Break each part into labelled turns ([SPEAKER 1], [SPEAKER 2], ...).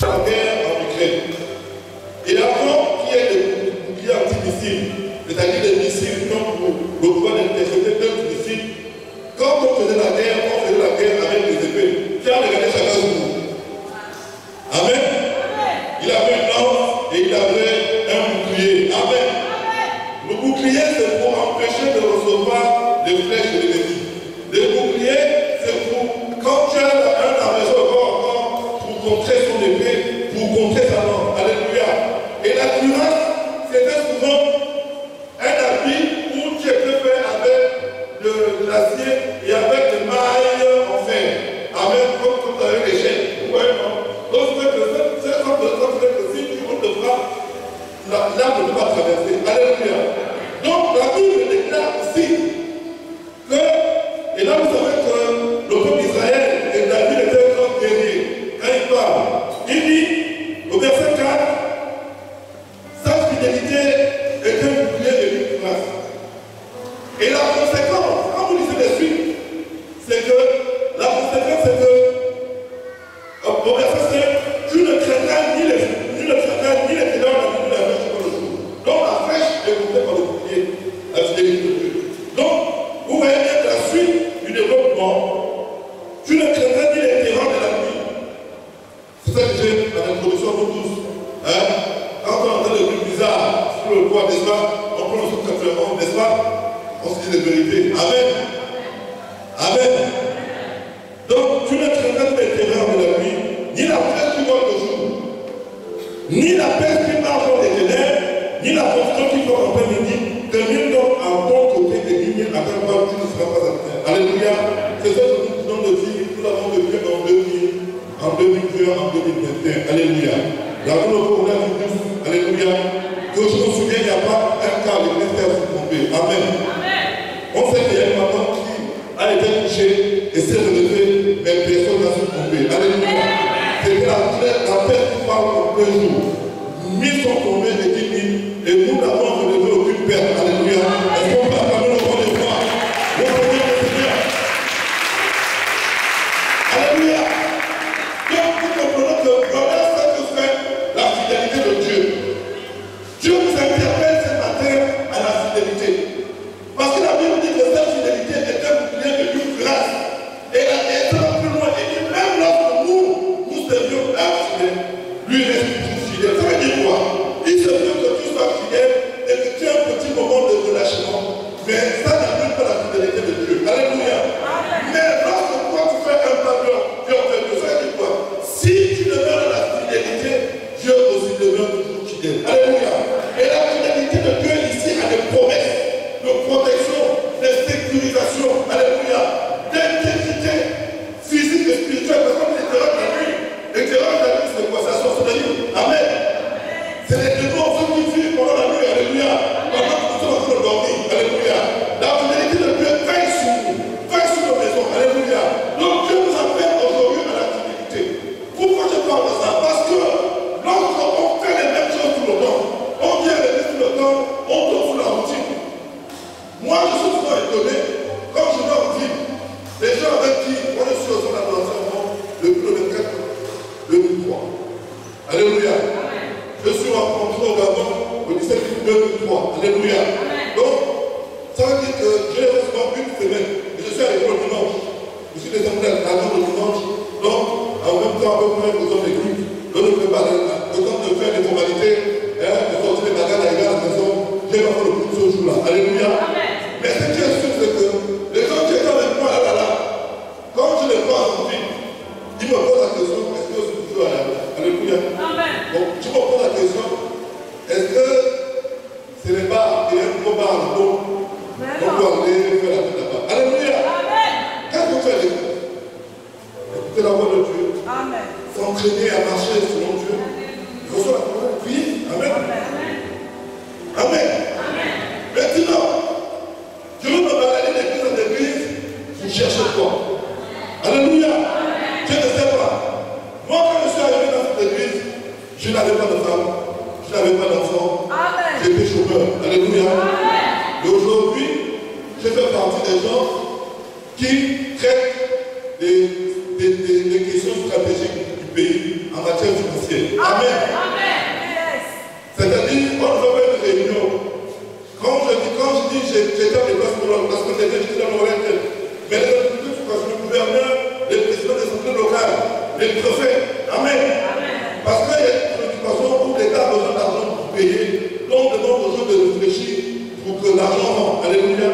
[SPEAKER 1] La guerre en Ukraine. Et avant qu'il y ait des boucliers antimissiles, c'est-à-dire des missiles pour le pouvoir d'intercepter d'autres missiles, quand on faisait la guerre avec les épées, qui a regardé chacun sur nous. Amen. Il avait une lance et il avait un bouclier. Amen. Le bouclier, c'est pour empêcher de recevoir les flèches de l'ennemi. Le bouclier, c'est pour, quand tu as un adversaire encore, pour contrer son épée, pour contrer sa lance. Alléluia. Et la cuirasse, c'était souvent un habit où tu étais fait avec de l'acier et avec des mailles en fer. Amen. Comme avec les chaînes. Ouais, non. Donc, c'est comme que si tu roules le bras, l'arbre ne va pas traverser. Alléluia. Donc, la Bible déclare aussi que, et là vous savez que le peuple d'Israël et David était un grand guerrier. Quand il parle, il dit, au verset 4, sa fidélité est un bouclier et une cuirasse. Et la conséquence, quand vous lisez les suites, c'est que, la conséquence c'est que, au verset 5, tu ne craindras ni les ténors ni la flèche par le jour. Donc la flèche est montée par le bouclier, la fidélité de Dieu. Donc, vous voyez bien que la suite du développement, tu ne craindras ni les terreurs de la nuit. C'est ça que j'ai à l'introduction pour tous. Hein? Quand on entend des trucs bizarres sur le poids, n'est-ce pas? On prend le sous 91, n'est-ce pas? On se dit des vérités. Amen. Amen. Donc, tu ne craindras ni les terreurs de la nuit, ni la flèche qui vole le jour, ni la peste qui marche dans les ténèbres, ni la confusion qui fait en plein midi. Termine donc à bon côté et digne à quel point tu ne seras pas atteint. Alléluia. C'est ça que nous venons de dire, nous l'avons vécu en 2020, en 2021. Alléluia. La roue de tous. Alléluia. Que je me souviens, il n'y a pas un cas de ministère surpompé. Amen. On sait qu'il y a une maman qui a été touchée et s'est relevée, mais personne n'a surpompé. Alléluia. C'était la peste qui parle en plein jour. 1000 sont tombés et 10 000, et nous n'avons relevé aucune perte. Alléluia. Est-ce qu'on peut acclamer le roi des rois, le Seigneur, le Seigneur? Alléluia. Donc nous comprenons que voilà ce que fait la fidélité de Dieu. Dieu nous interpelle ce matin à la fidélité. Parce que la Bible dit que cette fidélité est un bouclier de une grâce. Et ça va plus loin. Et dit même lorsque nous servions un fidèle, lui reste toujours fidèle. Ça veut dire quoi? Il se peut que tu sois fidèle et que tu aies un petit moment de relâchement. Mais ça n'annule pas la fidélité de Dieu. Alléluia. Mais lorsque toi tu fais un pas blanc, Dieu en fait que ça dit quoi? Si tu demeures dans la fidélité, Dieu aussi demeure toujours fidèle. Alléluia. Et la fidélité de Dieu ici a des promesses de protection, de sécurisation. Alléluia. D'intégrité physique et spirituelle. Parce que les terreurs de la nuit, les terreurs de la nuit, c'est quoi? Ça sort, c'est-à-dire, amen. C'est les démons, ceux qui vivent pendant la nuit, alléluia. Pendant que nous sommes en train de dormir, alléluia. La fidélité de Dieu veille sur nous, veille sur nos maisons, alléluia. Donc Dieu nous appelle aujourd'hui à la fidélité. Pourquoi je parle de ça? Parce que lorsqu'on fait les mêmes choses tout le temps, on vient à l'église tout le temps, on tombe sous la routine. Moi, je suis souvent étonné, quand je vais en ville, les gens avec qui, moi je suis au sein de l'adoration depuis le 24 2003. Alléluia. Je suis rencontré au Gabon au 17 2003. Alléluia. Donc, ça veut dire que j'ai souvent une semaine. Et je suis à l'école le dimanche. Je suis descendu à l'école le dimanche. Donc, en même temps, à peu près, aux hommes d'église, je ne fais pas le temps de faire des formalités, de sortir les bagages, d'arriver à la maison. J'ai pas fait le plus ce jour-là. Alléluia. Mais ce qui est sûr, c'est que les gens qui étaient avec moi là, quand je les vois en ville, ils me posent la question, est-ce que je suis toujours à la maison? Alléluia. Donc, je me pose la question, est-ce que ce n'est pas qu'il y a un gros bar de bon, on doit aller faire la fête là-bas? Alléluia. Qu'est-ce qu'on fait les gars? Écoutez la voix de Dieu. S'entraîner à marcher selon Dieu. Reçois la parole, prier. Amen. Amen. Maintenant, je veux me balader d'église en église, vous cherchez quoi? Alléluia. Je ne sais pas. Moi, quand je suis arrivé dans cette église, je n'avais pas de femme, je n'avais pas d'enfant, j'étais chômeur. Alléluia. Et aujourd'hui, je fais partie des gens qui traitent des questions stratégiques du pays en matière financière. Amen. C'est-à-dire, on va faire une réunion. Quand je dis j'étais en déplacement la semaine dernière, j'étais dans l'oreille. Mais les autorités du gouverneur, les présidents des assemblées locales, les préfets. Amen. Parce qu'il y a une préoccupation où l'État a besoin d'argent pour payer. Donc, on demande aux gens de réfléchir pour que l'argent rentre. Alléluia.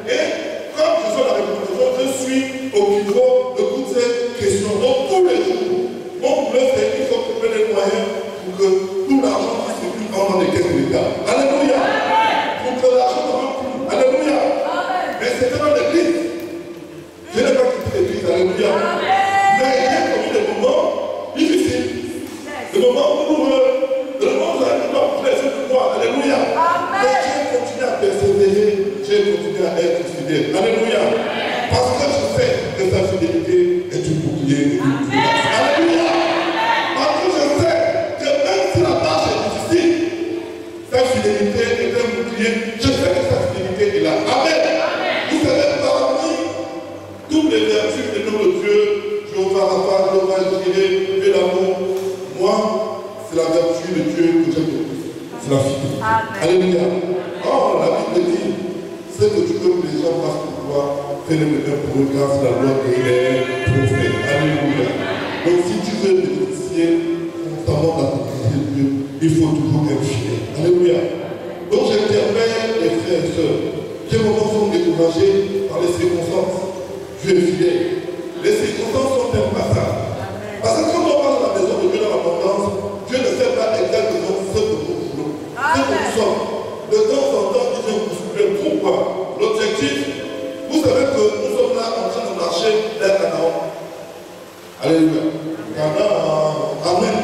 [SPEAKER 1] Et comme je fais la recommandation, je suis au niveau de toutes ces questions. Donc, tous les jours, mon boulot, c'est qu'il faut trouver les moyens pour que tout l'argent qui circule dans les caisses de l'État. Alléluia. Pour que l'argent ne rentre plus. Alléluia. Mais c'était dans l'église. Je n'ai pas quitté l'église. Alléluia. Mais il y a comme des moments difficiles. Des moments douloureux. Des moments où vous allez pas plaisir pour moi. Alléluia. Mais j'ai continué à persévérer. J'ai continué à être fidèle. Alléluia. Parce que je sais que sa fidélité est une bouclier. Alléluia. Parce que je sais que même si la tâche est difficile, sa fidélité est un bouclier. Je sais que sa fidélité est là. Amen. Vous savez, parmi toutes les vertus du nom de Dieu, Jéhovah Rapha, Jéhovah Jireh, Dieu l'amour, moi, c'est la vertu de Dieu que j'aime le plus. C'est la fidélité. Alléluia. Oh, la Bible dit, c'est que tu veux que les gens fassent pour toi, fais-le même pour eux, car c'est la loi et les prophètes. Alléluia. Donc si tu veux bénéficier constamment de la fidélité de Dieu, il faut toujours être fidèle. Alléluia. Donc j'interpelle les frères et sœurs. Quels moments sont découragés par les circonstances? Dieu est fidèle. Les circonstances sont impassables. Parce que quand on parle de la maison de Dieu dans l'abondance, Dieu ne fait pas exactement ce que nous voulons. Ce que nous sommes. De temps en temps, il vient bousculer. Pourquoi? L'objectif, vous savez que nous sommes là en train de marcher vers Canaan. Alléluia. Canaan. Amen.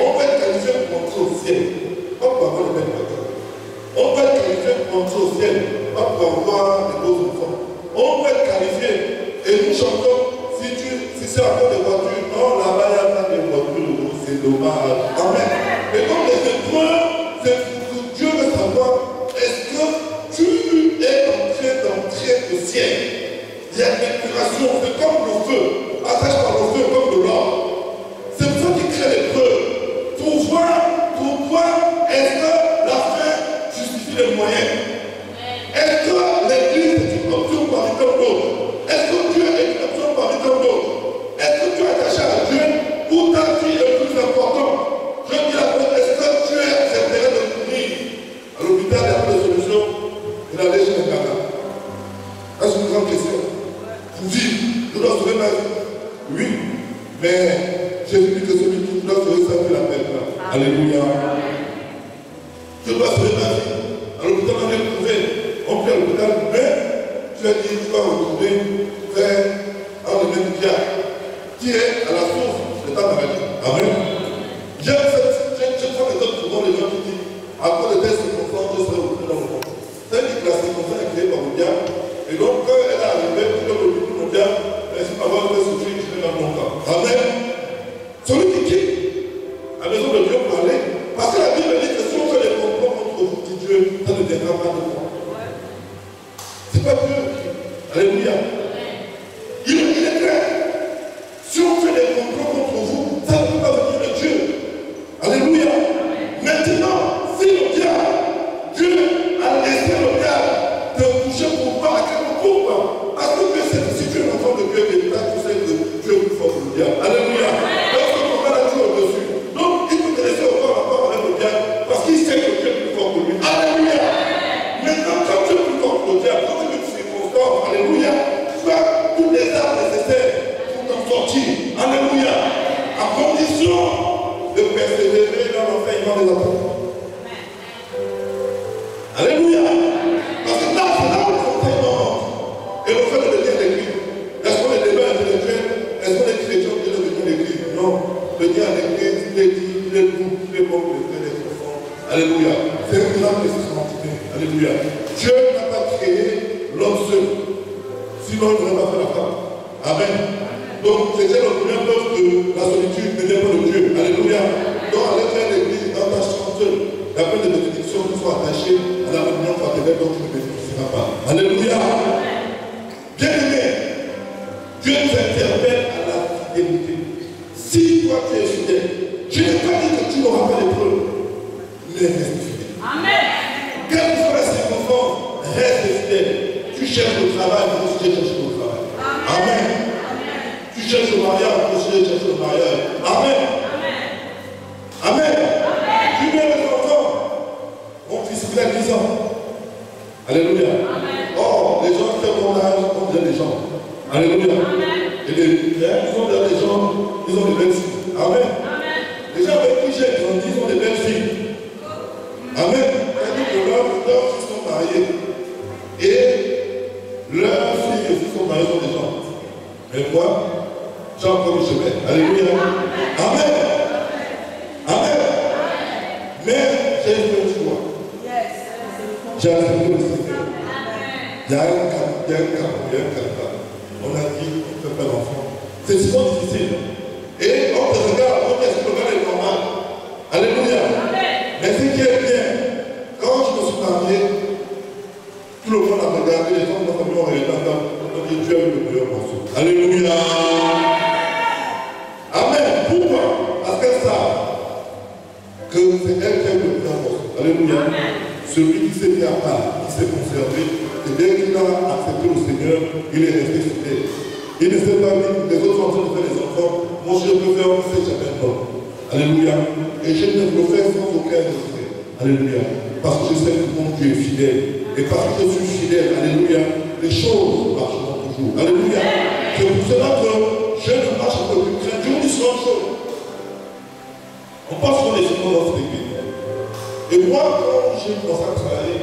[SPEAKER 1] On va être qualifié pour entrer au ciel. Pas pour avoir les mêmes voitures. On va être qualifié pour entrer au ciel. Pas pour avoir les beaux enfants. On va être qualifié. Et nous chantons. Si c'est encore des voitures, non, là-bas, il n'y a pas de voitures. C'est dommage. Amen. Et donc, les épreuves, c'est pour que Dieu veut savoir, est-ce que tu es en train d'entrer au ciel? Il y a une inspiration, c'est comme le feu. Attache par le feu comme de l'or. C'est pour ça qu'il crée l'épreuve. Pour voir pourquoi est-ce que la fin justifie les moyens. Est-ce que l'église est une option parmi tant d'autres? Est-ce que Dieu est une option parmi tant d'autres? Est-ce que tu es attaché à Dieu ou ta vie est plus importante? Je dis la fois, est-ce que Dieu accepterait de mourir à l'hôpital? Il n'y a pas de solution. Il a léché le caca. C'est une grande question. Pour vivre, je dois sauver ma vie. Oui, mais Jésus dit que celui qui doit sauver sa vie l'appelle pas. Alléluia. Je dois sauver ma vie. À l'hôpital, on est trouvé. On prie à l'hôpital, mais tu as dit, tu vas retrouver vers un domaine du diable qui est à la source de ta maladie. Amen. Je prends les autres souvent les gens qui disent, à cause de telles circonstances, je serai retrouvé dans le monde. C'est-à-dire que la circonstance est créée par le diable. Et donc, quand elle est arrivée, tu dois le but du diable, merci d'avoir fait ce truc, je vais dans mon temps. Amen. Celui qui quitte la maison de Dieu pour aller, parce que la Bible dit que si on fait des complots contre vous, dit Dieu, ça ne viendra pas de moi. C'est pas Dieu. Alléluia. Il est clair. Si on fait des complots contre vous, ça ne peut pas venir de Dieu. Alléluia. Maintenant, si le diable, Dieu a laissé le diable te toucher pour voir à quel pourquoi? Parce que si tu es un enfant de Dieu, tu sais que Dieu est plus fort que le diable. Alléluia. Parce que ton père a dit au-dessus. Donc, il peut te laisser encore rapport avec le diable parce qu'il sait que Dieu est plus fort que lui. Alléluia. Maintenant, quand tu es plus fort que le diable, quand tu es plus circonstance, alléluia, tu as toutes les armes nécessaires pour t'en sortir. Alléluia. À condition de persévérer dans l'enseignement des apôtres. Alléluia. Parce que là, c'est là où l'enseignement rentre. Et le fait de venir à l'église. Est-ce qu'on est des gens intellectuels? Est-ce qu'on est chrétiens qui veulent venir à l'église? Non. Venir à l'église, il est dit, il est doux, il est bon, il est très profond. Alléluia. C'est une grande responsabilité. Alléluia. Dieu n'a pas créé l'homme seul. Sinon, il n'aurait pas fait la femme. Amen. Donc, c'était la première preuve que la solitude ne vient pas de Dieu. Alléluia. Donc, allez faire l'église dans ta chambre seule. Il y a plein de bénédictions qui sont attachées à la réunion fraternelle, donc tu ne bénéficieras pas. Alléluia. Bien aimé, Dieu nous interpelle à la fidélité. Si toi tu es fidèle, fidèle, reste fidèle.
[SPEAKER 2] Amen.
[SPEAKER 1] Quelle que soit la circonstance, reste fidèle. Tu cherches le travail, continue de chercher le travail. Amen. Tu cherches le mariage, continue de chercher le mariage. Amen. Amen. Tu mets les enfants. Mon fils, il a 10 ans. Alléluia. Oh, les gens qui ont mon âge ont déjà des gens. Alléluia. Et ils ont déjà des gens, ils ont des belles filles. Amen. Les gens avec qui j'ai grandi, ils ont des belles filles. Amen. C'est-à-dire que leurs fils sont mariés. Et leurs filles aussi sont mariées sont des gens. Mais moi, j'ai encore du chemin. Alléluia. Amen. Amen. Mais j'ai fait le choix. J'ai accepté le Seigneur. Il y a un cas. On a dit on ne fait pas d'enfant. C'est souvent difficile. Et on te regarde, on dit que le gars est normal. Alléluia. Mais ce qui est bien, quand je me suis marié, tout le monde a regardé, les gens de ma famille ont regardé, on a dit Dieu a eu le meilleur morceau. Alléluia. Amen. Pourquoi? Parce qu'elle savent que c'est elle qui a eu le meilleur morceau. Alléluia. Celui qui s'est mis à part, qui s'est conservé, et dès qu'il a accepté le Seigneur, il est resté fidèle. Il ne s'est pas dit, les autres sont en train de faire des enfants, moi je peux faire, on ne sait jamais non. Alléluia. Et je ne le fais sans aucun regret. Alléluia. Parce que je sais que mon Dieu est fidèle. Et parce que je suis fidèle, alléluia, les choses marcheront toujours. Alléluia. C'est pour cela que je ne marche un peu plus craint. Je vous dis une chose. On passe sur les films dans cette église. Et moi, quand j'ai commencé à travailler,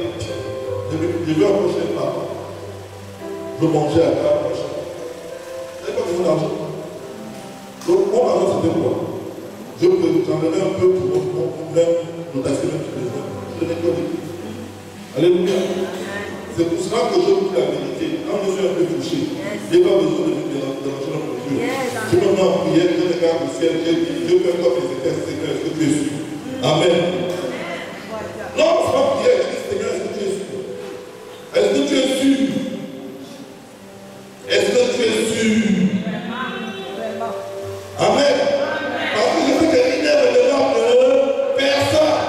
[SPEAKER 1] je vais approcher les parents. Je mangeais à table. Je n'avais pas besoin d'argent. Donc, mon argent, c'était quoi? J'en donnais un peu pour même notation même tous les ans. Je n'ai pas dit. Alléluia. C'est pour cela que je vous dis la vérité. Quand je suis un peu touché, je n'ai pas besoin de l'argent dans mon Dieu. Je me mets en prière, je regarde le ciel, je dis, je fais comme les états, Seigneur, est-ce que tu es sûr? Amen. Non, c'est pas prière, je dis, Seigneur, est-ce que tu es sûr? Est-ce que tu es sûr? Est-ce que tu es sûr? Amen. Parce que je sais qu'il n'est redevable de personne.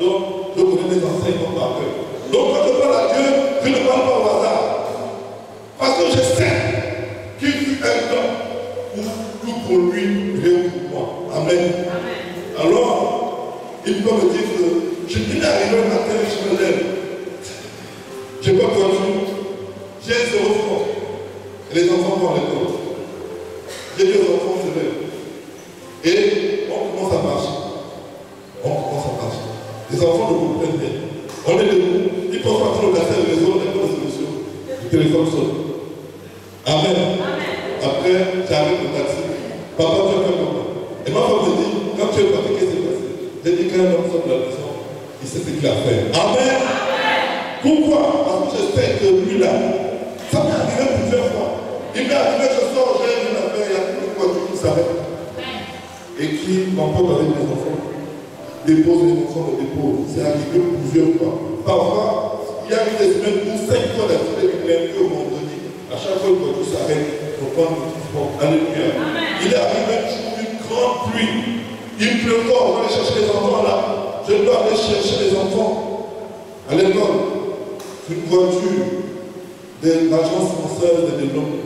[SPEAKER 1] Donc, je connais mes enseignements par cœur. Donc, quand je parle à Dieu, je ne parle pas au hasard. Parce que je sais qu'il fut un temps où tout pour lui et pour moi. Amen. Alors, il peut me dire que je viens d'arriver un matin, je me lève. Je n'ai pas de voiture. J'ai 0 francs. Et les enfants vont à l'école. J'ai 2 enfants, se lèvent. Et on commence à marcher. Les enfants ne comprennent rien. On est debout. Ils pensent pas trop casser le réseau, on n'a pas de solution. Le téléphone sonne. Amen. Après, j'arrive au taxi. Papa, tu as fait comment? Et ma femme me dit, quand tu es parti, qu'est-ce qui s'est passé? J'ai dit qu'un homme sort de la maison, il sait ce qu'il a fait. Amen. Pourquoi? Parce que je sais que lui là, ça m'est arrivé plusieurs fois. Il m'est arrivé, je sors, j'ai une affaire, il y a une voiture qui s'arrête. Et qui m'emporte avec mes enfants. Dépose les enfants, le dépose. C'est arrivé plusieurs fois. Parfois, il y a eu des semaines où 5 fois d'affilée, du lundi au vendredi, à chaque fois que le voiture s'arrête, on prend le transport. Alléluia. Il est arrivé un jour une grande pluie. Il pleut fort, on va aller chercher les enfants là. Je dois aller chercher les enfants à l'école. Une voiture de l'agence française de développement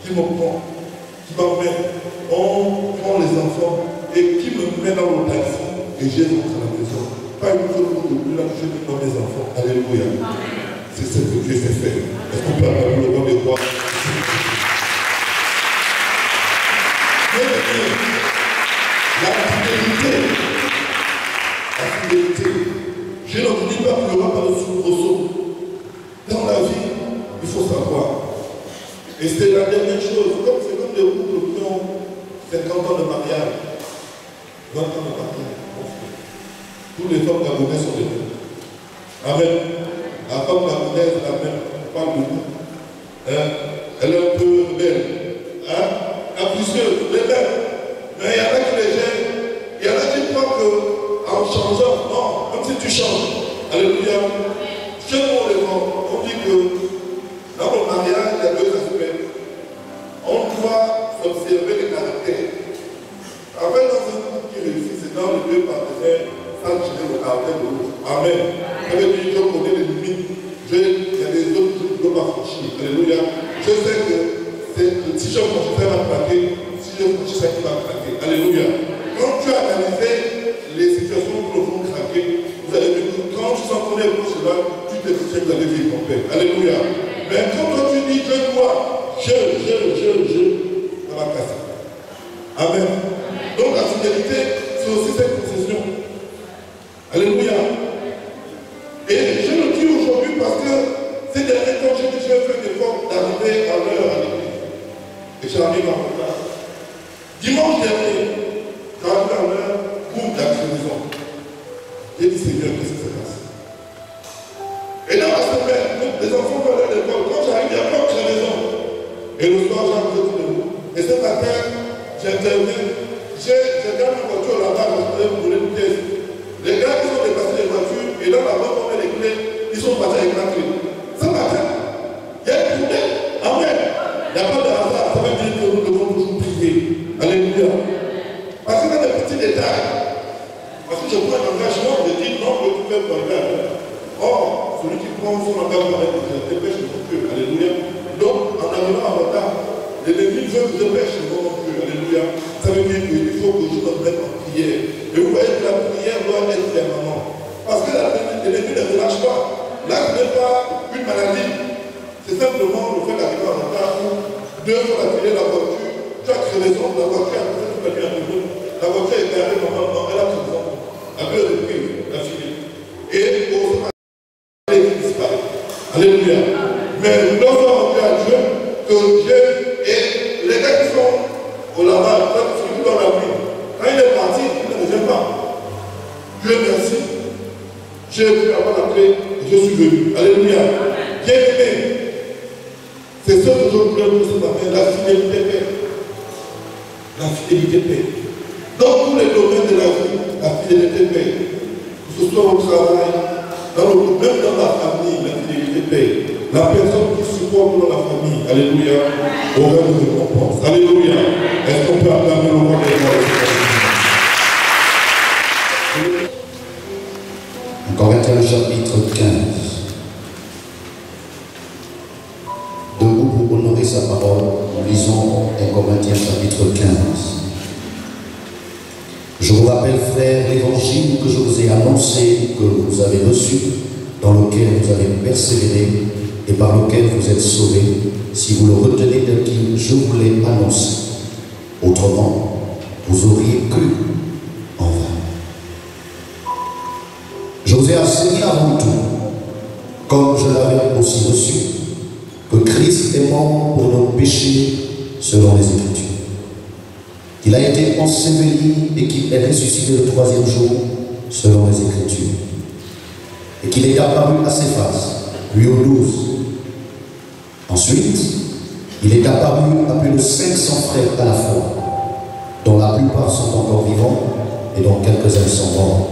[SPEAKER 1] qui me prend, qui m'emmène. On prend les enfants et qui me met dans le taxi et j'ai rentré à la maison. Pas une chose de plus, là, je dis dans mes enfants. Alléluia. C'est ce que Dieu s'est fait. Est-ce qu'on peut avoir le nom des rois? La fidélité. Je ne vous dis pas qu'il n'y aura pas de soubresaut. Dans la vie, il faut savoir. Et c'est la dernière chose. C'est comme des couples qui ont 50 ans de mariage. 20 ans de mariage. Toutes les femmes gabonaises sont des mêmes. Amen. La femme gabonaise, la même, on parle de nous. Elle est un peu rebelle. Ambitieuse, les mêmes. Mais il y en a qui les gênent. Il y en a qui croient qu'en changeant, non, même si tu changes. Alléluia. Chez nous, on dit que dans le mariage, il y a 2 aspects. On doit observer les caractères. En fait, dans un couple qui réussit, c'est Sinon, les deux partenaires sanctionnent le caractère de l'autre. Amen. Ça veut dire que je connais les limites. Il y a des autres trucs que je ne peux pas franchir. Alléluia. Je sais que si je franchis, ça va craquer. Si je franchis, ça va craquer. Alléluia. Quand tu as analysé les situations qui nous font craquer, vous allez dire que quand tu s'en connais pour cela, tu te dis que vous allez vivre en paix. Alléluia. Mais quand tu dis je dois, ça va casser. Amen. Donc la fidélité, c'est aussi cette concession. Alléluia. Et je le dis aujourd'hui parce que ces derniers temps, j'ai fait l'effort d'arriver à l'heure à l'église. Et j'arrive en retard. Dimanche dernier, j'arrive à l'heure, boum, la crevaison. J'ai dit Seigneur, qu'est-ce qui se passe? Et dans la semaine, les enfants vont aller à l'école. Quand j'arrive, il y a pas de crevaison. Et le soir, j'arrive de vous. Et ce matin, j'interviens. J'ai gardé ma voiture là-bas, je vais brûler une pièce. Les gars qui sont dépassés les voitures, et dans la voie, on met les clés, ils sont partis avec la clé. Ce matin, il y a une problème. Amen. Il n'y a pas de hasard. Ça veut dire que nous devons toujours prier. Alléluia. Parce que dans les petits détails, parce que je prends un engagement, je dis non, je peux faire pour aller à l'heure. Or, celui qui prend son engagement avec le dépêche non plus. Alléluia. Donc, en arrivant en retard, l'ennemi veut que je dépêche non plus. Alléluia. Ça veut dire qu'il faut que je me mette en prière. Et vous voyez que la prière doit être permanente. Parce que l'ennemi ne relâche pas. Là, ce n'est pas une maladie. C'est simplement le fait d'arriver en retard où deux fois d'affilée la voiture, tu as crevaison, la voiture a fait un peu. La voiture est garée normalement, elle a crevaison. À deux reprises, d'affilée. Et au elle disparaît. Alléluia. Mais nous devons rendre à Dieu que Dieu et les gars qui sont au lavage, celui dans la vie, quand il est parti, il ne revient pas. Dieu merci. J'ai pu avoir la clé et je suis venu. Alléluia. Bien aimé. C'est ce que je voulais vous ce matin, la fidélité paix. La fidélité paix. Dans tous les domaines de la vie, la fidélité paix. Que ce soit au travail, même dans la famille, la fidélité paix. La personne qui supporte dans la famille, alléluia, aura une récompense. Alléluia. Est-ce qu'on peut acclamer le roi des rois?
[SPEAKER 2] Corinthiens chapitre 15. Debout pour honorer sa parole, nous lisons 1 Corinthiens chapitre 15. Je vous rappelle, frères, l'évangile que je vous ai annoncé, que vous avez reçu, dans lequel vous avez persévéré et par lequel vous êtes sauvés, si vous le retenez tel que je vous l'ai annoncé. Autrement, vous auriez cru en vain. Je vous ai enseigné avant tout, comme je l'avais aussi reçu, que Christ est mort pour nos péchés selon les Écritures, qu'il a été enseveli et qu'il est ressuscité le troisième jour selon les Écritures, et qu'il est apparu à ses faces, lui aux 12. Ensuite, il est apparu à plus de 500 frères à la fois, dont la plupart sont encore vivants et dont quelques-uns sont morts.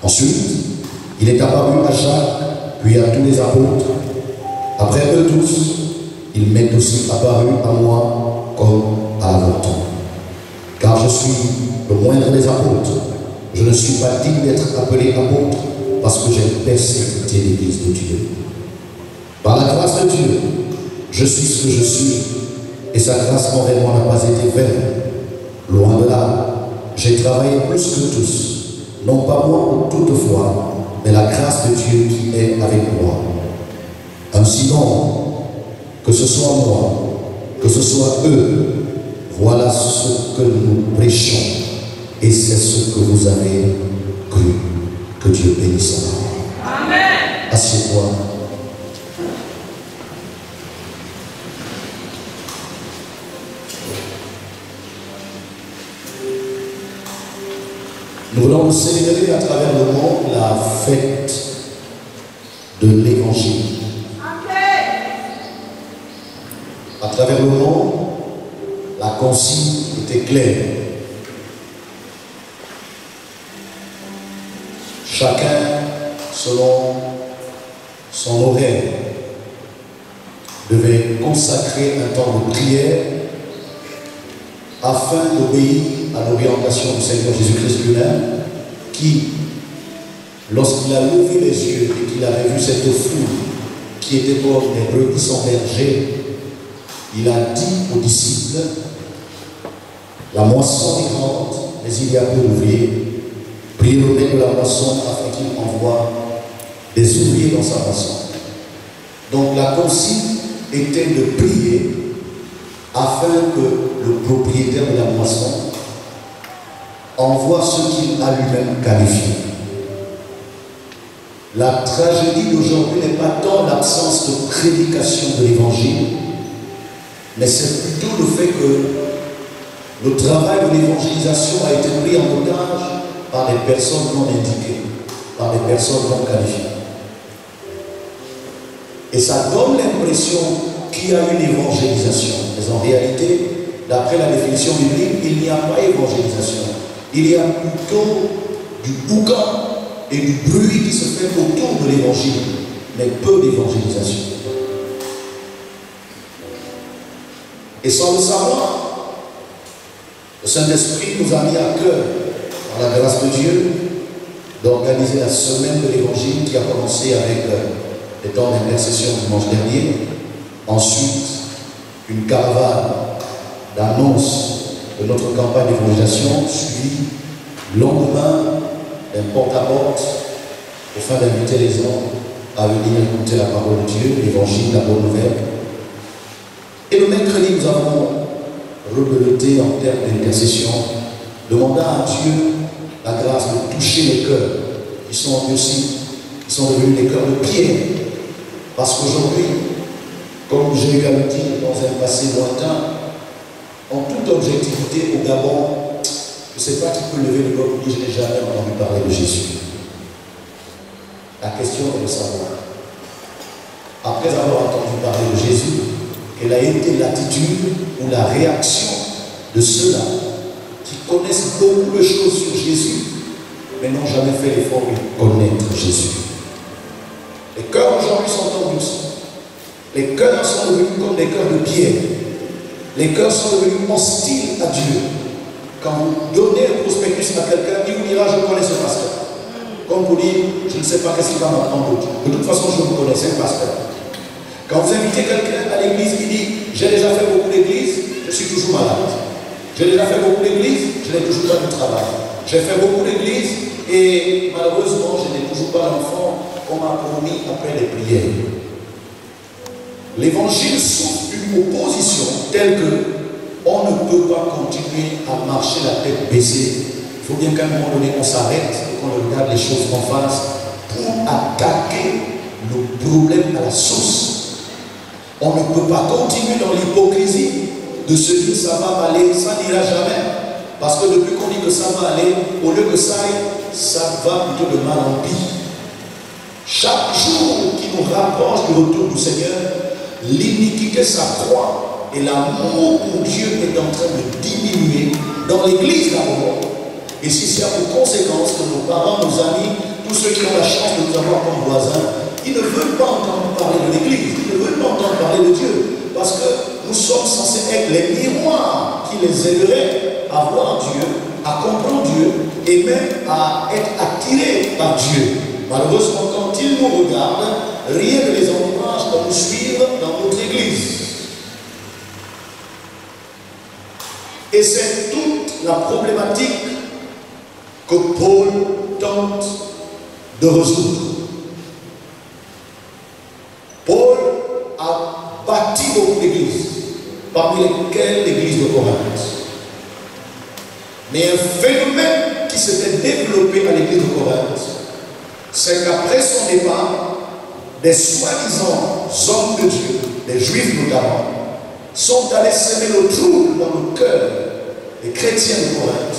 [SPEAKER 2] Ensuite, il est apparu à Jacques, puis à tous les apôtres. Après eux tous, il m'est aussi apparu à moi comme à longtemps. Car je suis le moindre des apôtres. Je ne suis pas digne d'être appelé apôtre parce que j'ai persécuté l'Église de Dieu. Par la grâce de Dieu, je suis ce que je suis, et sa grâce envers moi n'a pas été vaine. Loin de là, j'ai travaillé plus que tous, non pas moi toutefois, mais la grâce de Dieu qui est avec moi. Ainsi donc, que ce soit moi, que ce soit eux, voilà ce que nous prêchons, et c'est ce que vous avez cru. Que Dieu bénisse sa parole. Amen. Assieds-toi. Nous voulons célébrer à travers le monde la fête de l'Évangile. À travers le monde, la consigne était claire. Chacun, selon son horaire, devait consacrer un temps de prière afin d'obéir à l'orientation du Seigneur Jésus-Christ lui-même, qui, lorsqu'il a levé les yeux et qu'il avait vu cette foule qui était comme des brebis sans berger, il a dit aux disciples, la moisson est grande, mais il y a peu d'ouvriers. Priez le maître de la moisson afin qu'il envoie des ouvriers dans sa moisson. Donc la consigne était de prier afin que le propriétaire de la moisson envoie ceux qu'il a lui-même qualifiés. La tragédie d'aujourd'hui n'est pas tant l'absence de prédication de l'évangile, mais c'est plutôt le fait que le travail de l'évangélisation a été pris en otage par des personnes non indiquées, par des personnes non qualifiées. Et ça donne l'impression qu'il y a une évangélisation. Mais en réalité, d'après la définition biblique, il n'y a pas évangélisation. Il y a plutôt du boucan et du bruit qui se fait autour de l'évangile, mais peu d'évangélisation. Et sans le savoir, le Saint-Esprit nous a mis à cœur, par la grâce de Dieu, d'organiser la semaine de l'évangile qui a commencé avec les temps d'intercession dimanche dernier. Ensuite, une caravane d'annonce de notre campagne d'évangélisation, suivie longuement d'un porte-à-porte, afin d'inviter les hommes à venir écouter la parole de Dieu, l'évangile, la bonne nouvelle. Et le mercredi, nous avons rebeloté en termes d'intercession, demandant à Dieu la grâce de toucher les cœurs qui sont devenus des cœurs de pierre. Parce qu'aujourd'hui, comme j'ai eu à le dire dans un passé lointain, en toute objectivité au Gabon, je ne sais pas qui peut lever le doigt pour dire je n'ai jamais entendu parler de Jésus. La question est de savoir, après avoir entendu parler de Jésus, quelle a été l'attitude ou la réaction de ceux-là qui connaissent beaucoup de choses sur Jésus, mais n'ont jamais fait l'effort de connaître Jésus. Les cœurs aujourd'hui sont tendus. Les cœurs sont devenus comme des cœurs de pierre. Les cœurs sont devenus hostiles à Dieu. Quand vous donnez un prospectus à quelqu'un, il vous dira je connais ce pasteur. Comme vous dites, je ne sais pas qu'est-ce qu'il va m'apprendre d'autre. De toute façon, je vous connais, c'est un pasteur. Quand vous invitez quelqu'un à l'église, il dit j'ai déjà fait beaucoup d'églises, je suis toujours malade. J'ai déjà fait beaucoup d'églises, je n'ai toujours pas de travail. J'ai fait beaucoup d'églises et malheureusement, je n'ai toujours pas d'enfant qu'on m'a promis après les prières. L'évangile souffre d'une opposition telle que on ne peut pas continuer à marcher la tête baissée. Il faut bien qu'à un moment donné, on s'arrête et qu'on regarde les choses en face pour attaquer le problème à la source. On ne peut pas continuer dans l'hypocrisie de se dire ça va aller, ça n'ira jamais. Parce que depuis qu'on dit que ça va aller, au lieu que ça aille, ça va plutôt de mal en pire. Chaque jour qui nous rapproche du retour du Seigneur, l'iniquité s'accroît et l'amour pour Dieu est en train de diminuer dans l'église d'abord. Et si c'est a pour conséquence que nos parents, nos amis, tous ceux qui ont la chance de nous avoir comme voisins, ils ne veulent pas entendre parler de l'église, ils ne veulent pas entendre parler de Dieu. Parce que nous sommes censés être les miroirs qui les aideraient à voir Dieu, à comprendre Dieu et même à être attirés par Dieu. Malheureusement, quand ils nous regardent, rien ne les encourage à nous suivre dans notre église. Et c'est toute la problématique que Paul tente de résoudre. Paul a bâti beaucoup d'églises, parmi lesquelles l'église de Corinthe. Mais un phénomène qui s'était développé à l'église de Corinthe, c'est qu'après son départ, des soi-disant hommes de Dieu, des juifs notamment, sont allés semer le trouble dans le cœur des chrétiens de Corinthe,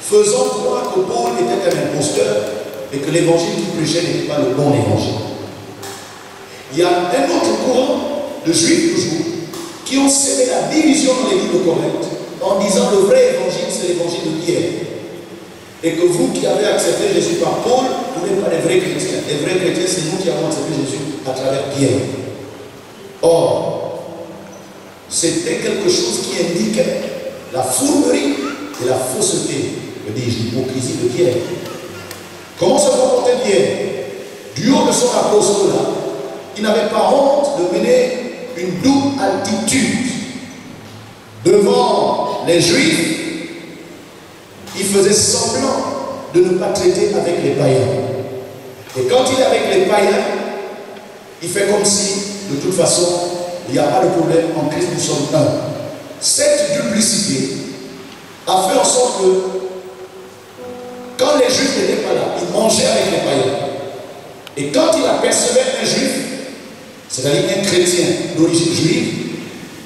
[SPEAKER 2] faisant croire que Paul était un imposteur et que l'évangile qu'il prêchait n'était pas le bon évangile. Il y a un autre courant de juifs toujours qui ont sémé la division dans l'église de Corinthe en disant le vrai évangile c'est l'évangile de Pierre. Et que vous qui avez accepté Jésus par Paul, vous n'êtes pas des vrais chrétiens. Les vrais chrétiens, c'est nous qui avons accepté Jésus à travers Pierre. Or, c'était quelque chose qui indiquait la fourberie et la fausseté, que dis-je, l'hypocrisie de Pierre. Comment se comportait Pierre? Du haut de son apostolat, il n'avait pas honte de mener une double attitude. Devant les Juifs, il faisait semblant de ne pas traiter avec les païens. Et quand il est avec les païens, il fait comme si, de toute façon, il n'y a pas de problème, en Christ nous sommes un. Cette duplicité a fait en sorte que, quand les Juifs n'étaient pas là, il mangeait avec les païens. Et quand il apercevait un Juif, c'est-à-dire un chrétien d'origine juive,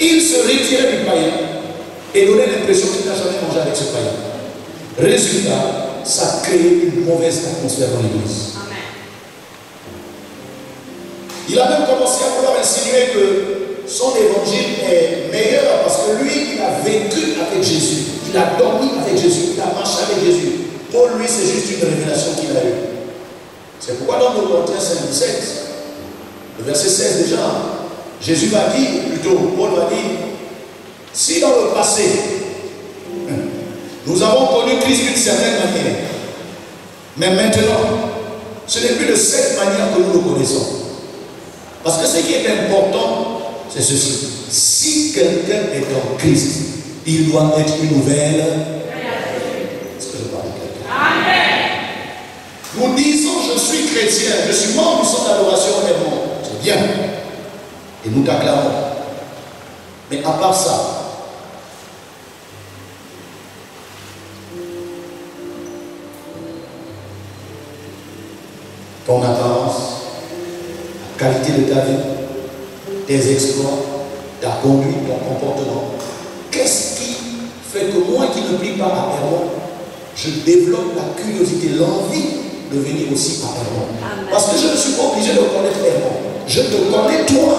[SPEAKER 2] il se retirait du païen et donnait l'impression qu'il n'a jamais mangé avec ce païen. Résultat, ça a créé une mauvaise atmosphère dans l'église. Il a même commencé à vouloir insinuer que son évangile est meilleur parce que lui, il a vécu avec Jésus. Il a dormi avec Jésus. Il a marché avec Jésus. Pour lui, c'est juste une révélation qu'il a eue. C'est pourquoi dans 2 Corinthiens 5:17, le verset 16 déjà, Jésus va dire, plutôt, Paul va dire, si dans le passé, nous avons connu Christ d'une certaine manière, mais maintenant, ce n'est plus de cette manière que nous le connaissons. Parce que ce qui est important, c'est ceci. Si quelqu'un est en Christ, il doit être une nouvelle. Est-ce que je parle de quelqu'un? Amen. Nous disons, je suis chrétien, je suis membre du centre d'adoration et bon. C'est bien. Et nous t'acclamons. Mais à part ça, ton apparence, la qualité de ta vie, tes exploits, ta conduite, ton comportement. Qu'est-ce qui fait que moi qui ne prie pas à Hermon, je développe la curiosité, l'envie de venir aussi à Hermon? Parce que je ne suis pas obligé de connaître Hermon. Je te connais toi.